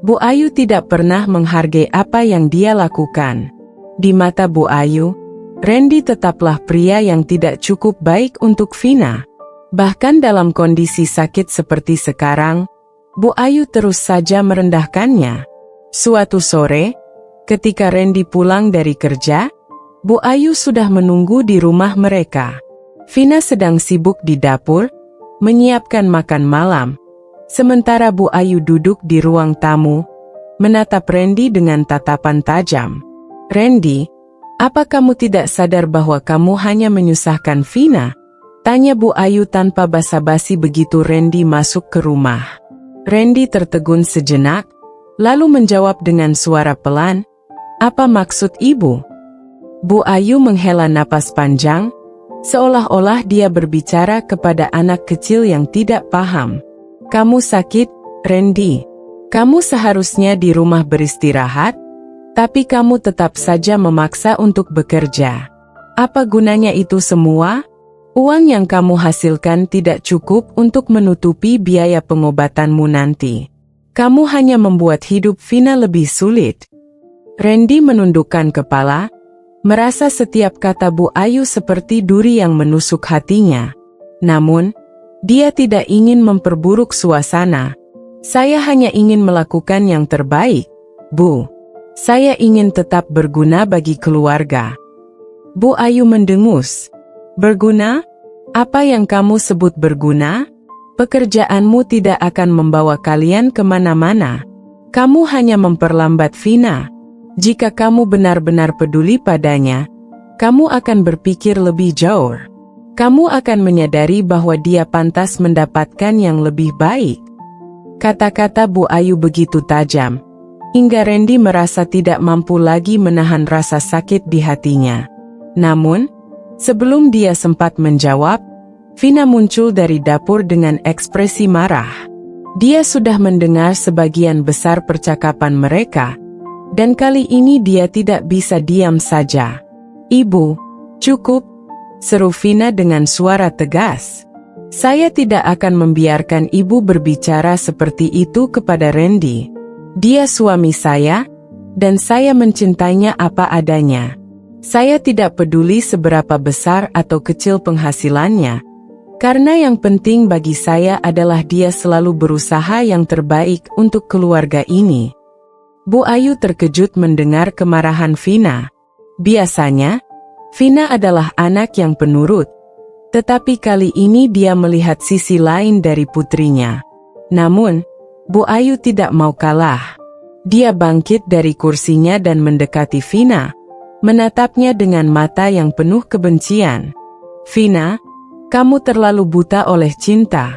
Bu Ayu tidak pernah menghargai apa yang dia lakukan. Di mata Bu Ayu, Randy tetaplah pria yang tidak cukup baik untuk Vina. Bahkan dalam kondisi sakit seperti sekarang, Bu Ayu terus saja merendahkannya. Suatu sore, ketika Randy pulang dari kerja, Bu Ayu sudah menunggu di rumah mereka. Vina sedang sibuk di dapur, menyiapkan makan malam, sementara Bu Ayu duduk di ruang tamu, menatap Randy dengan tatapan tajam. Randy, apa kamu tidak sadar bahwa kamu hanya menyusahkan Vina? Tanya Bu Ayu tanpa basa-basi begitu Randy masuk ke rumah. Randy tertegun sejenak, lalu menjawab dengan suara pelan, "Apa maksud ibu?" Bu Ayu menghela napas panjang, seolah-olah dia berbicara kepada anak kecil yang tidak paham. "Kamu sakit, Randy. Kamu seharusnya di rumah beristirahat, tapi kamu tetap saja memaksa untuk bekerja. Apa gunanya itu semua? Uang yang kamu hasilkan tidak cukup untuk menutupi biaya pengobatanmu nanti. Kamu hanya membuat hidup Vina lebih sulit." Randy menundukkan kepala, merasa setiap kata Bu Ayu seperti duri yang menusuk hatinya. Namun, dia tidak ingin memperburuk suasana. Saya hanya ingin melakukan yang terbaik, Bu. Saya ingin tetap berguna bagi keluarga. Bu Ayu mendengus. Berguna? Apa yang kamu sebut berguna? Pekerjaanmu tidak akan membawa kalian kemana-mana. Kamu hanya memperlambat Vina. Jika kamu benar-benar peduli padanya, kamu akan berpikir lebih jauh. Kamu akan menyadari bahwa dia pantas mendapatkan yang lebih baik. Kata-kata Bu Ayu begitu tajam, hingga Randy merasa tidak mampu lagi menahan rasa sakit di hatinya. Namun, sebelum dia sempat menjawab, Vina muncul dari dapur dengan ekspresi marah. Dia sudah mendengar sebagian besar percakapan mereka, dan kali ini dia tidak bisa diam saja. Ibu, cukup, seru Vina dengan suara tegas. Saya tidak akan membiarkan ibu berbicara seperti itu kepada Randy. Dia suami saya, dan saya mencintainya apa adanya. Saya tidak peduli seberapa besar atau kecil penghasilannya, karena yang penting bagi saya adalah dia selalu berusaha yang terbaik untuk keluarga ini. Bu Ayu terkejut mendengar kemarahan Vina. Biasanya, Vina adalah anak yang penurut, tetapi kali ini dia melihat sisi lain dari putrinya. Namun, Bu Ayu tidak mau kalah. Dia bangkit dari kursinya dan mendekati Vina, menatapnya dengan mata yang penuh kebencian. Vina, kamu terlalu buta oleh cinta.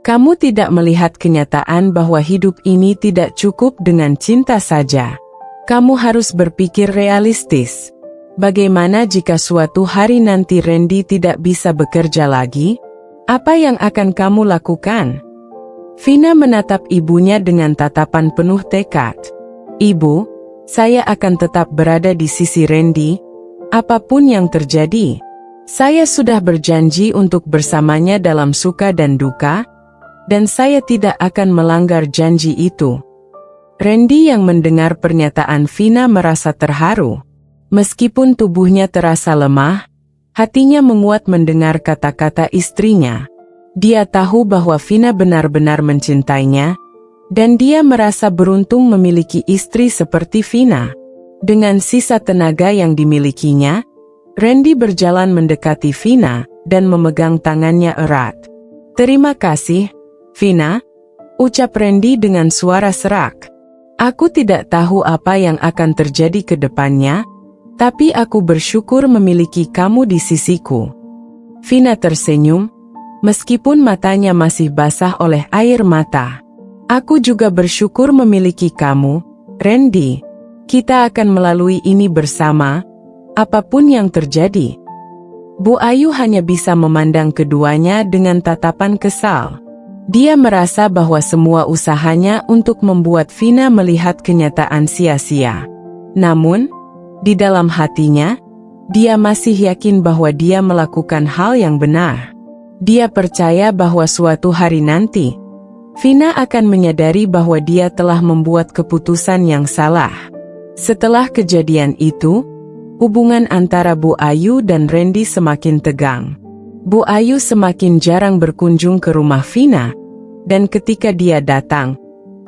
Kamu tidak melihat kenyataan bahwa hidup ini tidak cukup dengan cinta saja. Kamu harus berpikir realistis. Bagaimana jika suatu hari nanti Randy tidak bisa bekerja lagi? Apa yang akan kamu lakukan? Vina menatap ibunya dengan tatapan penuh tekad. Ibu, saya akan tetap berada di sisi Randy, apapun yang terjadi. Saya sudah berjanji untuk bersamanya dalam suka dan duka, dan saya tidak akan melanggar janji itu. Randy yang mendengar pernyataan Vina merasa terharu. Meskipun tubuhnya terasa lemah, hatinya menguat mendengar kata-kata istrinya. Dia tahu bahwa Vina benar-benar mencintainya, dan dia merasa beruntung memiliki istri seperti Vina. Dengan sisa tenaga yang dimilikinya, Randy berjalan mendekati Vina dan memegang tangannya erat. Terima kasih, Vina, ucap Randy dengan suara serak. Aku tidak tahu apa yang akan terjadi ke depannya, tapi aku bersyukur memiliki kamu di sisiku. Vina tersenyum, meskipun matanya masih basah oleh air mata. Aku juga bersyukur memiliki kamu, Randy. Kita akan melalui ini bersama, apapun yang terjadi. Bu Ayu hanya bisa memandang keduanya dengan tatapan kesal. Dia merasa bahwa semua usahanya untuk membuat Vina melihat kenyataan sia-sia. Namun, di dalam hatinya, dia masih yakin bahwa dia melakukan hal yang benar. Dia percaya bahwa suatu hari nanti, Vina akan menyadari bahwa dia telah membuat keputusan yang salah. Setelah kejadian itu, hubungan antara Bu Ayu dan Randy semakin tegang. Bu Ayu semakin jarang berkunjung ke rumah Vina, dan ketika dia datang,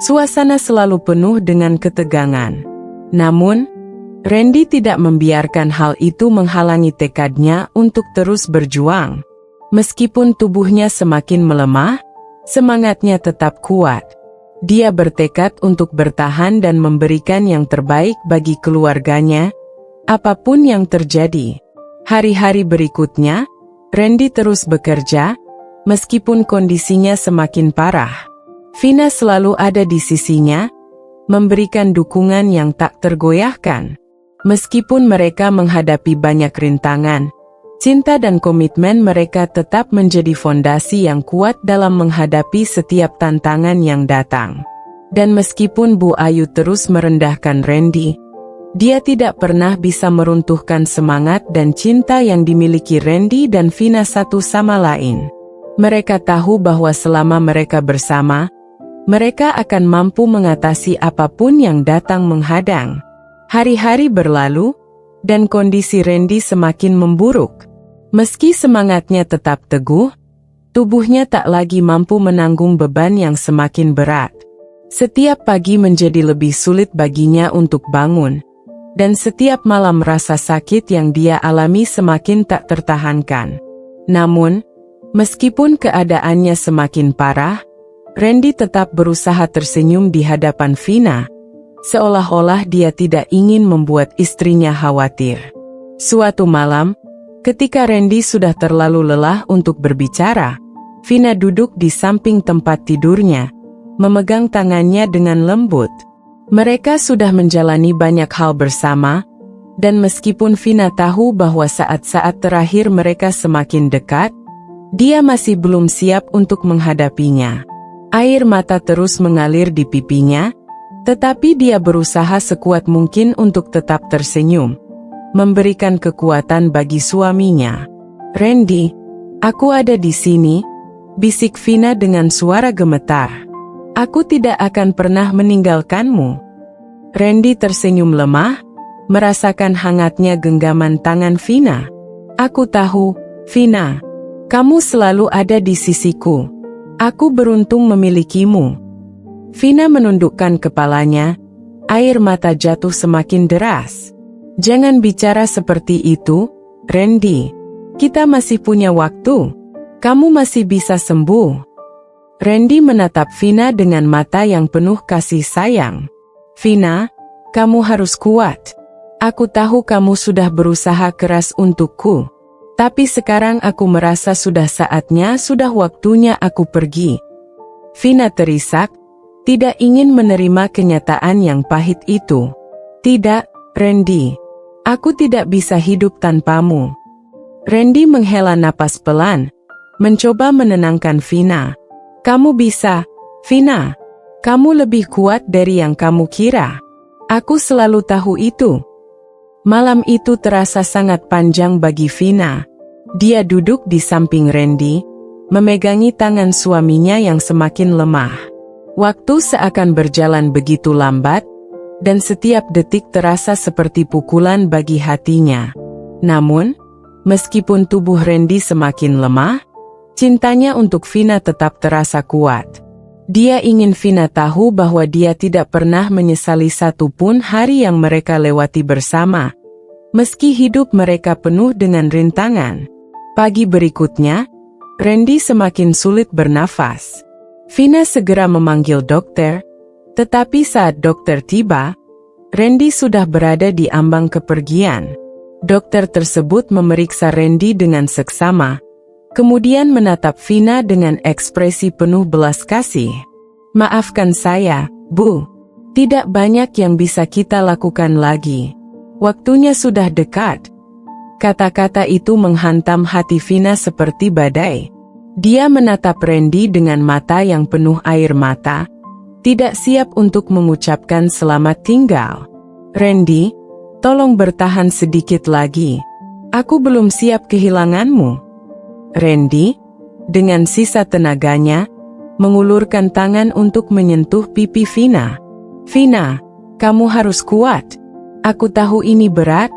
suasana selalu penuh dengan ketegangan. Namun, Randy tidak membiarkan hal itu menghalangi tekadnya untuk terus berjuang. Meskipun tubuhnya semakin melemah, semangatnya tetap kuat. Dia bertekad untuk bertahan dan memberikan yang terbaik bagi keluarganya, apapun yang terjadi. Hari-hari berikutnya, Randy terus bekerja, meskipun kondisinya semakin parah. Vina selalu ada di sisinya, memberikan dukungan yang tak tergoyahkan. Meskipun mereka menghadapi banyak rintangan, cinta dan komitmen mereka tetap menjadi fondasi yang kuat dalam menghadapi setiap tantangan yang datang. Dan meskipun Bu Ayu terus merendahkan Randy, dia tidak pernah bisa meruntuhkan semangat dan cinta yang dimiliki Randy dan Vina satu sama lain. Mereka tahu bahwa selama mereka bersama, mereka akan mampu mengatasi apapun yang datang menghadang. Hari-hari berlalu, dan kondisi Randy semakin memburuk. Meski semangatnya tetap teguh, tubuhnya tak lagi mampu menanggung beban yang semakin berat. Setiap pagi menjadi lebih sulit baginya untuk bangun, dan setiap malam rasa sakit yang dia alami semakin tak tertahankan. Namun, meskipun keadaannya semakin parah, Randy tetap berusaha tersenyum di hadapan Vina, seolah-olah dia tidak ingin membuat istrinya khawatir. Suatu malam, ketika Randy sudah terlalu lelah untuk berbicara, Vina duduk di samping tempat tidurnya, memegang tangannya dengan lembut. Mereka sudah menjalani banyak hal bersama, dan meskipun Vina tahu bahwa saat-saat terakhir mereka semakin dekat, dia masih belum siap untuk menghadapinya. Air mata terus mengalir di pipinya, tetapi dia berusaha sekuat mungkin untuk tetap tersenyum, memberikan kekuatan bagi suaminya. "Randy, aku ada di sini," bisik Vina dengan suara gemetar. "Aku tidak akan pernah meninggalkanmu." Randy tersenyum lemah, merasakan hangatnya genggaman tangan Vina. "Aku tahu, Vina. Kamu selalu ada di sisiku. Aku beruntung memilikimu." Vina menundukkan kepalanya, air mata jatuh semakin deras. "Jangan bicara seperti itu, Randy. Kita masih punya waktu. Kamu masih bisa sembuh." Randy menatap Vina dengan mata yang penuh kasih sayang. "Vina, kamu harus kuat. Aku tahu kamu sudah berusaha keras untukku. Tapi sekarang aku merasa sudah waktunya aku pergi." Vina terisak, tidak ingin menerima kenyataan yang pahit itu. "Tidak, Randy. Aku tidak bisa hidup tanpamu." Randy menghela napas pelan, mencoba menenangkan Vina. "Kamu bisa, Vina. Kamu lebih kuat dari yang kamu kira. Aku selalu tahu itu." Malam itu terasa sangat panjang bagi Vina. Dia duduk di samping Randy, memegangi tangan suaminya yang semakin lemah. Waktu seakan berjalan begitu lambat, dan setiap detik terasa seperti pukulan bagi hatinya. Namun, meskipun tubuh Randy semakin lemah, cintanya untuk Vina tetap terasa kuat. Dia ingin Vina tahu bahwa dia tidak pernah menyesali satu pun hari yang mereka lewati bersama, meski hidup mereka penuh dengan rintangan. Pagi berikutnya, Randy semakin sulit bernafas. Vina segera memanggil dokter, tetapi saat dokter tiba, Randy sudah berada di ambang kepergian. Dokter tersebut memeriksa Randy dengan seksama, kemudian menatap Vina dengan ekspresi penuh belas kasih. "Maafkan saya, Bu. Tidak banyak yang bisa kita lakukan lagi. Waktunya sudah dekat." Kata-kata itu menghantam hati Vina seperti badai. Dia menatap Randy dengan mata yang penuh air mata, tidak siap untuk mengucapkan selamat tinggal. "Randy, tolong bertahan sedikit lagi. Aku belum siap kehilanganmu." Randy, dengan sisa tenaganya, mengulurkan tangan untuk menyentuh pipi Vina. "Vina, kamu harus kuat. Aku tahu ini berat,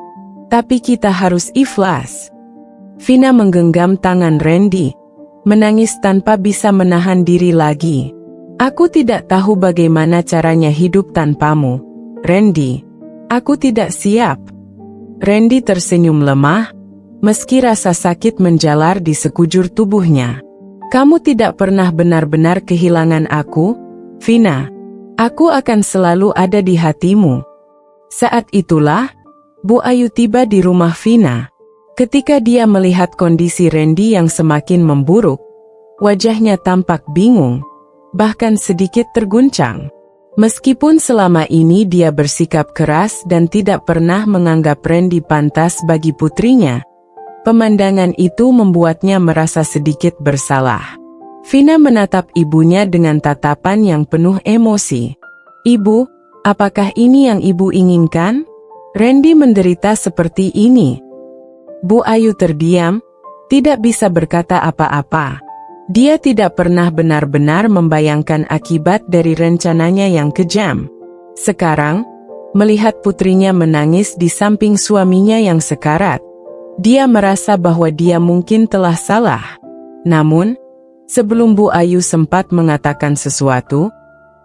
tapi kita harus ikhlas." Vina menggenggam tangan Randy, menangis tanpa bisa menahan diri lagi. "Aku tidak tahu bagaimana caranya hidup tanpamu, Randy. Aku tidak siap." Randy tersenyum lemah, meski rasa sakit menjalar di sekujur tubuhnya. "Kamu tidak pernah benar-benar kehilangan aku, Vina. Aku akan selalu ada di hatimu." Saat itulah, Bu Ayu tiba di rumah Vina. Ketika dia melihat kondisi Randy yang semakin memburuk, wajahnya tampak bingung, bahkan sedikit terguncang. Meskipun selama ini dia bersikap keras dan tidak pernah menganggap Randy pantas bagi putrinya, pemandangan itu membuatnya merasa sedikit bersalah. Vina menatap ibunya dengan tatapan yang penuh emosi. "Ibu, apakah ini yang ibu inginkan? Randy menderita seperti ini." Bu Ayu terdiam, tidak bisa berkata apa-apa. Dia tidak pernah benar-benar membayangkan akibat dari rencananya yang kejam. Sekarang, melihat putrinya menangis di samping suaminya yang sekarat, dia merasa bahwa dia mungkin telah salah. Namun, sebelum Bu Ayu sempat mengatakan sesuatu,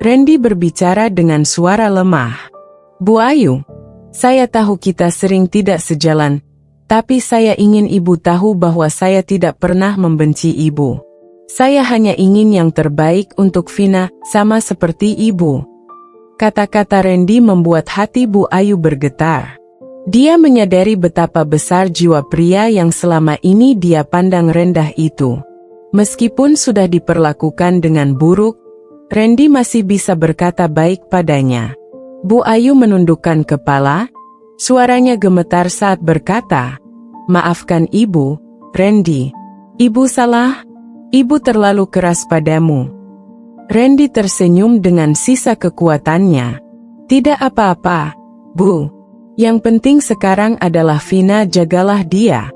Randy berbicara dengan suara lemah. Bu Ayu, saya tahu kita sering tidak sejalan, tapi saya ingin ibu tahu bahwa saya tidak pernah membenci ibu. Saya hanya ingin yang terbaik untuk Vina, sama seperti ibu. Kata-kata Randy membuat hati Bu Ayu bergetar. Dia menyadari betapa besar jiwa pria yang selama ini dia pandang rendah itu. Meskipun sudah diperlakukan dengan buruk, Randy masih bisa berkata baik padanya. Bu Ayu menundukkan kepala, suaranya gemetar saat berkata, "Maafkan ibu, Randy. Ibu salah, ibu terlalu keras padamu." Randy tersenyum dengan sisa kekuatannya. "Tidak apa-apa, Bu. Yang penting sekarang adalah Vina, jagalah dia."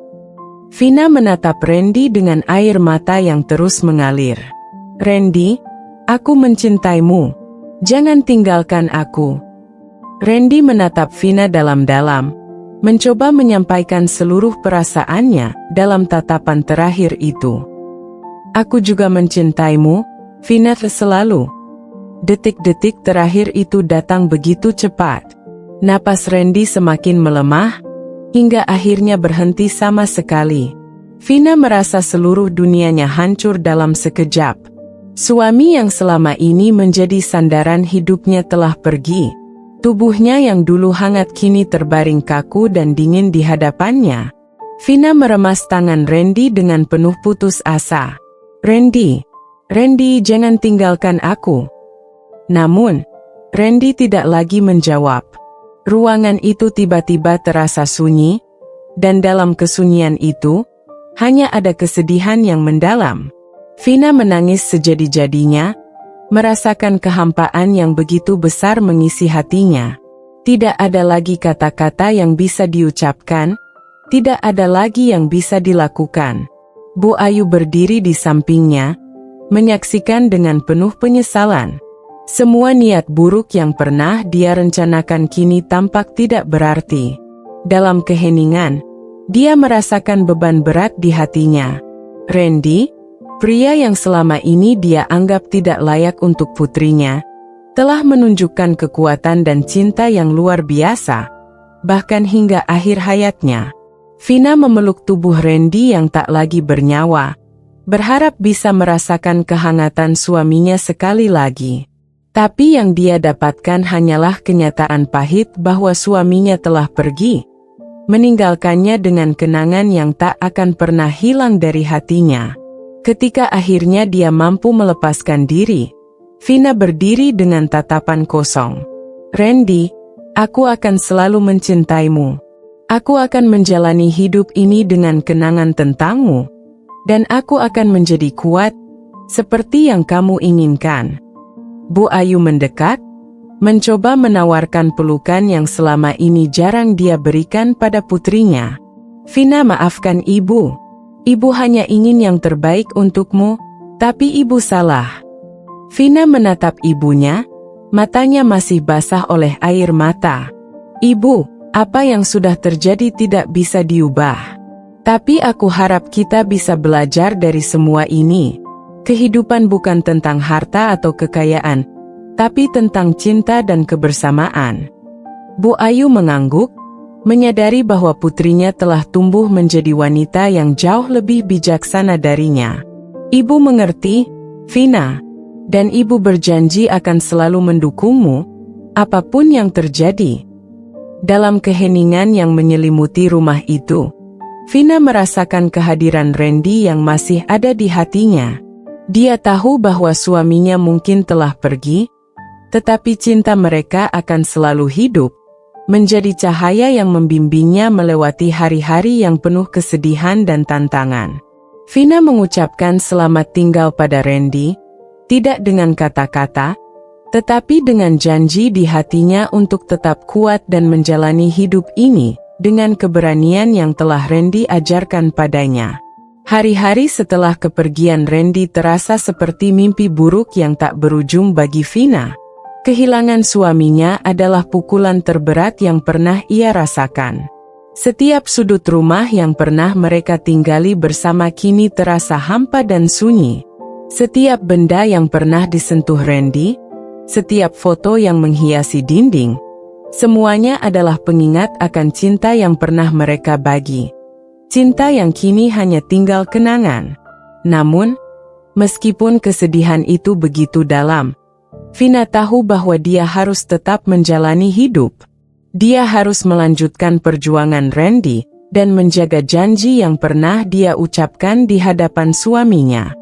Vina menatap Randy dengan air mata yang terus mengalir. "Randy, aku mencintaimu. Jangan tinggalkan aku." Randy menatap Vina dalam-dalam, mencoba menyampaikan seluruh perasaannya dalam tatapan terakhir itu. "Aku juga mencintaimu, Vina, selalu." Detik-detik terakhir itu datang begitu cepat. Napas Randy semakin melemah, hingga akhirnya berhenti sama sekali. Vina merasa seluruh dunianya hancur dalam sekejap. Suami yang selama ini menjadi sandaran hidupnya telah pergi. Tubuhnya yang dulu hangat kini terbaring kaku dan dingin di hadapannya. Vina meremas tangan Randy dengan penuh putus asa. Randy, jangan tinggalkan aku." Namun, Randy tidak lagi menjawab. Ruangan itu tiba-tiba terasa sunyi, dan dalam kesunyian itu, hanya ada kesedihan yang mendalam. Vina menangis sejadi-jadinya, merasakan kehampaan yang begitu besar mengisi hatinya. Tidak ada lagi kata-kata yang bisa diucapkan, tidak ada lagi yang bisa dilakukan. Bu Ayu berdiri di sampingnya, menyaksikan dengan penuh penyesalan. Semua niat buruk yang pernah dia rencanakan kini tampak tidak berarti. Dalam keheningan, dia merasakan beban berat di hatinya. Randy, pria yang selama ini dia anggap tidak layak untuk putrinya, telah menunjukkan kekuatan dan cinta yang luar biasa, bahkan hingga akhir hayatnya. Vina memeluk tubuh Randy yang tak lagi bernyawa, berharap bisa merasakan kehangatan suaminya sekali lagi. Tapi yang dia dapatkan hanyalah kenyataan pahit bahwa suaminya telah pergi, meninggalkannya dengan kenangan yang tak akan pernah hilang dari hatinya. Ketika akhirnya dia mampu melepaskan diri, Vina berdiri dengan tatapan kosong. "Randy, aku akan selalu mencintaimu. Aku akan menjalani hidup ini dengan kenangan tentangmu, dan aku akan menjadi kuat, seperti yang kamu inginkan." Bu Ayu mendekat, mencoba menawarkan pelukan yang selama ini jarang dia berikan pada putrinya. "Vina, maafkan ibu. Ibu hanya ingin yang terbaik untukmu, tapi ibu salah." Vina menatap ibunya, matanya masih basah oleh air mata. "Ibu, apa yang sudah terjadi tidak bisa diubah. Tapi aku harap kita bisa belajar dari semua ini. Kehidupan bukan tentang harta atau kekayaan, tapi tentang cinta dan kebersamaan." Bu Ayu mengangguk, menyadari bahwa putrinya telah tumbuh menjadi wanita yang jauh lebih bijaksana darinya. "Ibu mengerti, Vina, dan ibu berjanji akan selalu mendukungmu, apapun yang terjadi." Dalam keheningan yang menyelimuti rumah itu, Vina merasakan kehadiran Randy yang masih ada di hatinya. Dia tahu bahwa suaminya mungkin telah pergi, tetapi cinta mereka akan selalu hidup, menjadi cahaya yang membimbingnya melewati hari-hari yang penuh kesedihan dan tantangan. Vina mengucapkan selamat tinggal pada Randy, tidak dengan kata-kata, tetapi dengan janji di hatinya untuk tetap kuat dan menjalani hidup ini dengan keberanian yang telah Randy ajarkan padanya. Hari-hari setelah kepergian Randy terasa seperti mimpi buruk yang tak berujung bagi Vina. Kehilangan suaminya adalah pukulan terberat yang pernah ia rasakan. Setiap sudut rumah yang pernah mereka tinggali bersama kini terasa hampa dan sunyi. Setiap benda yang pernah disentuh Randy, setiap foto yang menghiasi dinding, semuanya adalah pengingat akan cinta yang pernah mereka bagi. Cinta yang kini hanya tinggal kenangan. Namun, meskipun kesedihan itu begitu dalam, Vina tahu bahwa dia harus tetap menjalani hidup. Dia harus melanjutkan perjuangan Randy dan menjaga janji yang pernah dia ucapkan di hadapan suaminya.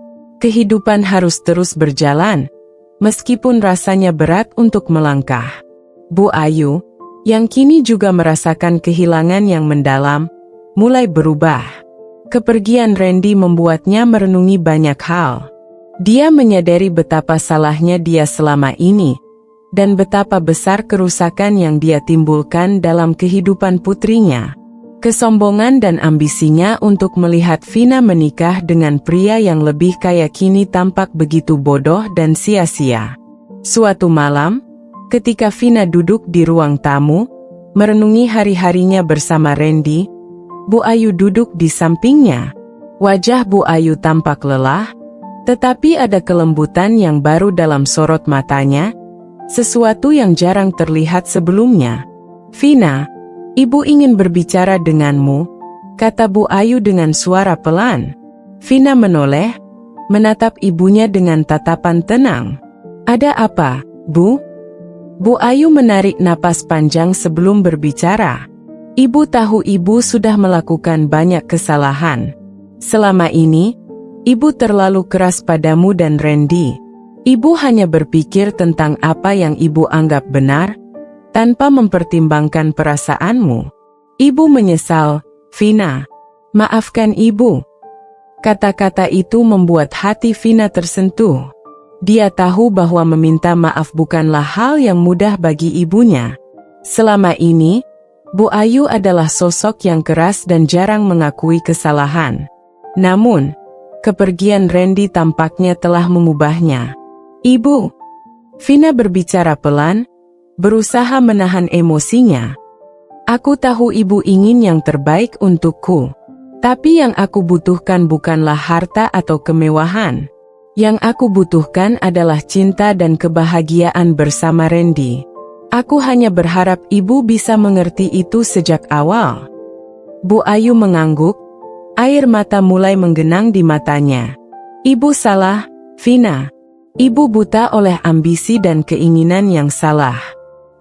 Kehidupan harus terus berjalan, meskipun rasanya berat untuk melangkah. Bu Ayu, yang kini juga merasakan kehilangan yang mendalam, mulai berubah. Kepergian Randy membuatnya merenungi banyak hal. Dia menyadari betapa salahnya dia selama ini, dan betapa besar kerusakan yang dia timbulkan dalam kehidupan putrinya. Kesombongan dan ambisinya untuk melihat Vina menikah dengan pria yang lebih kaya kini tampak begitu bodoh dan sia-sia. Suatu malam, ketika Vina duduk di ruang tamu, merenungi hari-harinya bersama Randy, Bu Ayu duduk di sampingnya. Wajah Bu Ayu tampak lelah, tetapi ada kelembutan yang baru dalam sorot matanya, sesuatu yang jarang terlihat sebelumnya. "Vina, Ibu ingin berbicara denganmu," kata Bu Ayu dengan suara pelan. Vina menoleh, menatap ibunya dengan tatapan tenang. "Ada apa, Bu?" Bu Ayu menarik napas panjang sebelum berbicara. "Ibu tahu Ibu sudah melakukan banyak kesalahan. Selama ini, Ibu terlalu keras padamu dan Randy. Ibu hanya berpikir tentang apa yang Ibu anggap benar, tanpa mempertimbangkan perasaanmu. Ibu menyesal, Vina. Maafkan Ibu." Kata-kata itu membuat hati Vina tersentuh. Dia tahu bahwa meminta maaf bukanlah hal yang mudah bagi ibunya. Selama ini, Bu Ayu adalah sosok yang keras dan jarang mengakui kesalahan. Namun, kepergian Randy tampaknya telah mengubahnya. "Ibu," Vina berbicara pelan, berusaha menahan emosinya. "Aku tahu Ibu ingin yang terbaik untukku. Tapi yang aku butuhkan bukanlah harta atau kemewahan. Yang aku butuhkan adalah cinta dan kebahagiaan bersama Randy. Aku hanya berharap Ibu bisa mengerti itu sejak awal." Bu Ayu mengangguk, air mata mulai menggenang di matanya. "Ibu salah, Vina. Ibu buta oleh ambisi dan keinginan yang salah.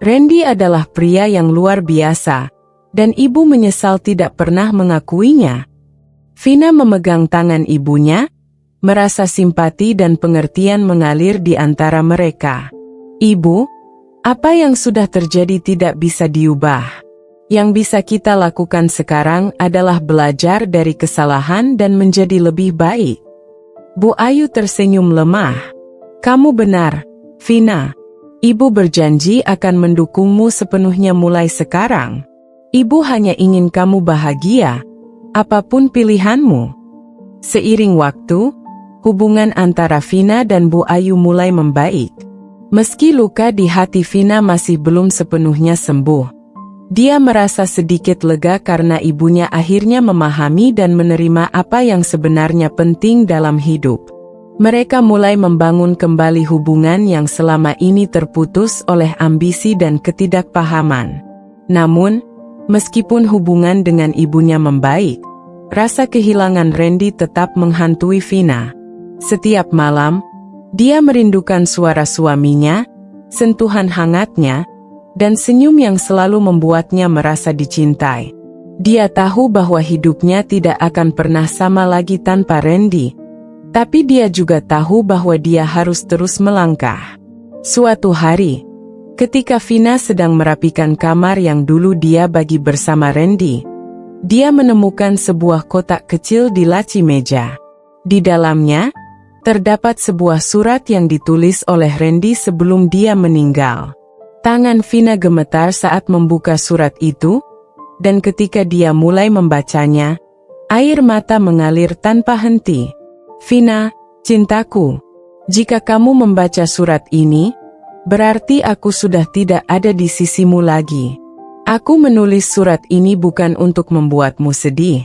Randy adalah pria yang luar biasa, dan Ibu menyesal tidak pernah mengakuinya." Vina memegang tangan ibunya, merasa simpati dan pengertian mengalir di antara mereka. "Ibu, apa yang sudah terjadi tidak bisa diubah. Yang bisa kita lakukan sekarang adalah belajar dari kesalahan dan menjadi lebih baik." Bu Ayu tersenyum lemah. "Kamu benar, Vina. Ibu berjanji akan mendukungmu sepenuhnya mulai sekarang. Ibu hanya ingin kamu bahagia, apapun pilihanmu." Seiring waktu, hubungan antara Vina dan Bu Ayu mulai membaik. Meski luka di hati Vina masih belum sepenuhnya sembuh, dia merasa sedikit lega karena ibunya akhirnya memahami dan menerima apa yang sebenarnya penting dalam hidup. Mereka mulai membangun kembali hubungan yang selama ini terputus oleh ambisi dan ketidakpahaman. Namun, meskipun hubungan dengan ibunya membaik, rasa kehilangan Randy tetap menghantui Vina. Setiap malam, dia merindukan suara suaminya, sentuhan hangatnya, dan senyum yang selalu membuatnya merasa dicintai. Dia tahu bahwa hidupnya tidak akan pernah sama lagi tanpa Randy. Tapi dia juga tahu bahwa dia harus terus melangkah. Suatu hari, ketika Vina sedang merapikan kamar yang dulu dia bagi bersama Randy, dia menemukan sebuah kotak kecil di laci meja. Di dalamnya, terdapat sebuah surat yang ditulis oleh Randy sebelum dia meninggal. Tangan Vina gemetar saat membuka surat itu, dan ketika dia mulai membacanya, air mata mengalir tanpa henti. "Vina, cintaku, jika kamu membaca surat ini, berarti aku sudah tidak ada di sisimu lagi. Aku menulis surat ini bukan untuk membuatmu sedih,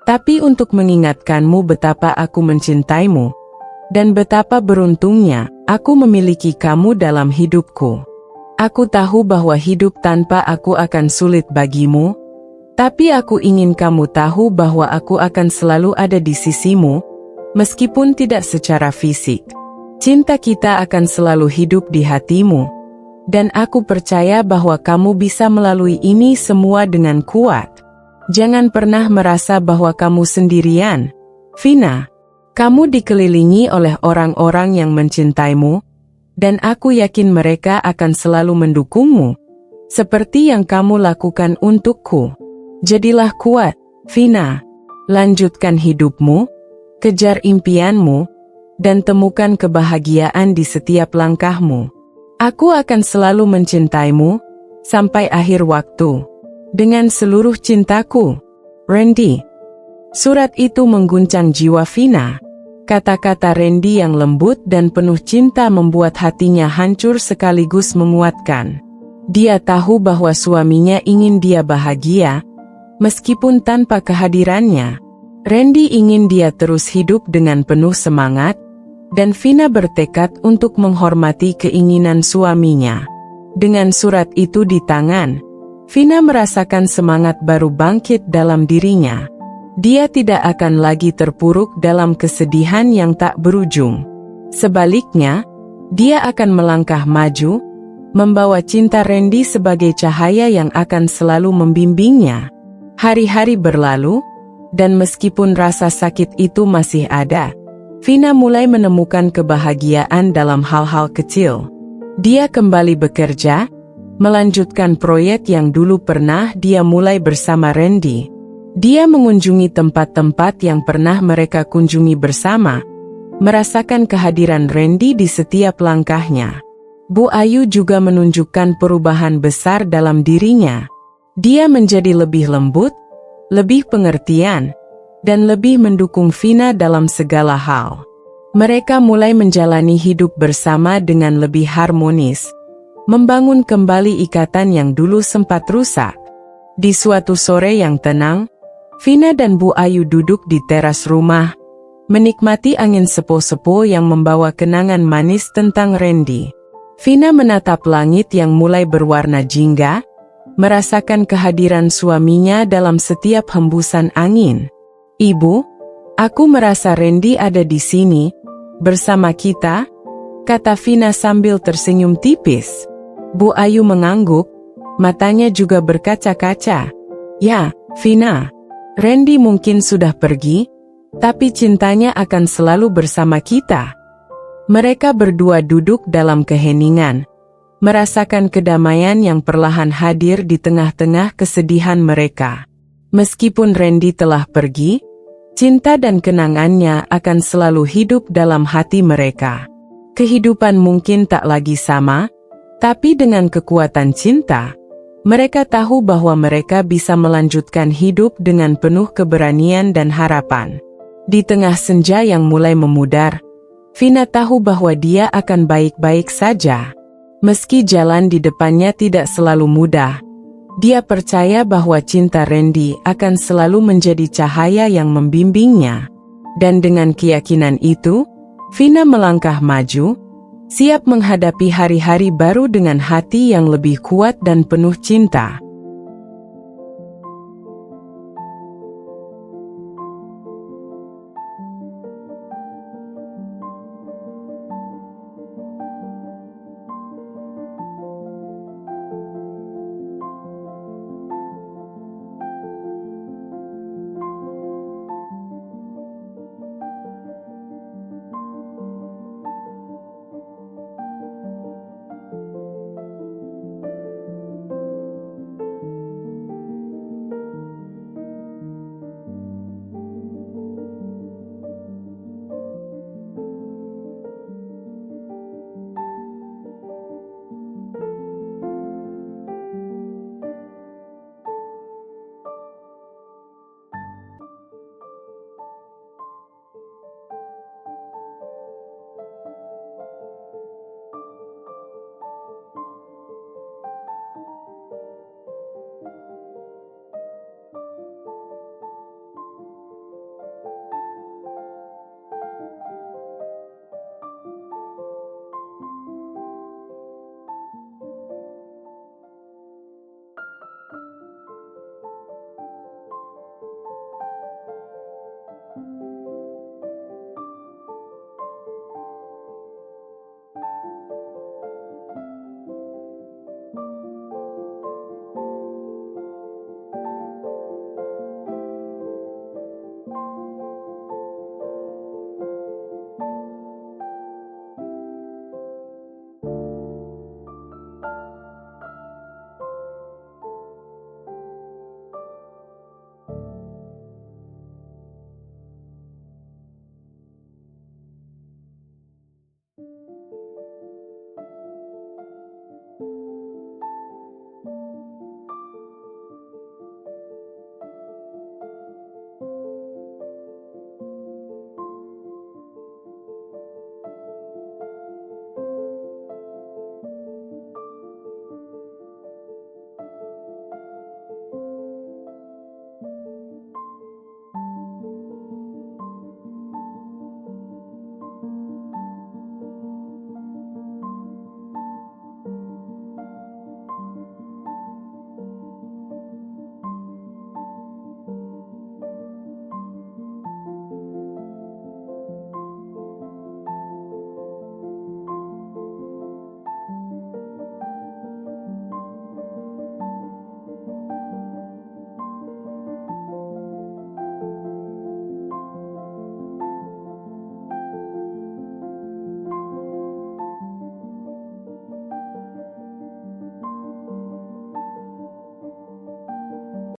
tapi untuk mengingatkanmu betapa aku mencintaimu, dan betapa beruntungnya Aku memiliki kamu dalam hidupku. Aku tahu bahwa hidup tanpa aku akan sulit bagimu, tapi aku ingin kamu tahu bahwa aku akan selalu ada di sisimu, meskipun tidak secara fisik. Cinta kita akan selalu hidup di hatimu, dan aku percaya bahwa kamu bisa melalui ini semua dengan kuat. Jangan pernah merasa bahwa kamu sendirian, Vina. Kamu dikelilingi oleh orang-orang yang mencintaimu, dan aku yakin mereka akan selalu mendukungmu, seperti yang kamu lakukan untukku. Jadilah kuat, Vina. Lanjutkan hidupmu, kejar impianmu, dan temukan kebahagiaan di setiap langkahmu. Aku akan selalu mencintaimu, sampai akhir waktu. Dengan seluruh cintaku, Randy. Surat itu mengguncang jiwa Vina. Kata-kata Randy yang lembut dan penuh cinta membuat hatinya hancur sekaligus menguatkan. Dia tahu bahwa suaminya ingin dia bahagia, meskipun tanpa kehadirannya. Randy ingin dia terus hidup dengan penuh semangat, dan Vina bertekad untuk menghormati keinginan suaminya. Dengan surat itu di tangan, Vina merasakan semangat baru bangkit dalam dirinya. Dia tidak akan lagi terpuruk dalam kesedihan yang tak berujung. Sebaliknya, dia akan melangkah maju, membawa cinta Randy sebagai cahaya yang akan selalu membimbingnya. Hari-hari berlalu, dan meskipun rasa sakit itu masih ada, Vina mulai menemukan kebahagiaan dalam hal-hal kecil. Dia kembali bekerja, melanjutkan proyek yang dulu pernah dia mulai bersama Randy. Dia mengunjungi tempat-tempat yang pernah mereka kunjungi bersama, merasakan kehadiran Randy di setiap langkahnya. Bu Ayu juga menunjukkan perubahan besar dalam dirinya. Dia menjadi lebih lembut, lebih pengertian, dan lebih mendukung Vina dalam segala hal. Mereka mulai menjalani hidup bersama dengan lebih harmonis, membangun kembali ikatan yang dulu sempat rusak. Di suatu sore yang tenang, Vina dan Bu Ayu duduk di teras rumah, menikmati angin sepo-sepo yang membawa kenangan manis tentang Randy. Vina menatap langit yang mulai berwarna jingga, merasakan kehadiran suaminya dalam setiap hembusan angin. "Ibu, aku merasa Randy ada di sini, bersama kita," kata Vina sambil tersenyum tipis. Bu Ayu mengangguk, matanya juga berkaca-kaca. "Ya, Vina. Randy mungkin sudah pergi, tapi cintanya akan selalu bersama kita." Mereka berdua duduk dalam keheningan, merasakan kedamaian yang perlahan hadir di tengah-tengah kesedihan mereka. Meskipun Randy telah pergi, cinta dan kenangannya akan selalu hidup dalam hati mereka. Kehidupan mungkin tak lagi sama, tapi dengan kekuatan cinta, mereka tahu bahwa mereka bisa melanjutkan hidup dengan penuh keberanian dan harapan. Di tengah senja yang mulai memudar, Vina tahu bahwa dia akan baik-baik saja. Meski jalan di depannya tidak selalu mudah, dia percaya bahwa cinta Randy akan selalu menjadi cahaya yang membimbingnya. Dan dengan keyakinan itu, Vina melangkah maju, siap menghadapi hari-hari baru dengan hati yang lebih kuat dan penuh cinta.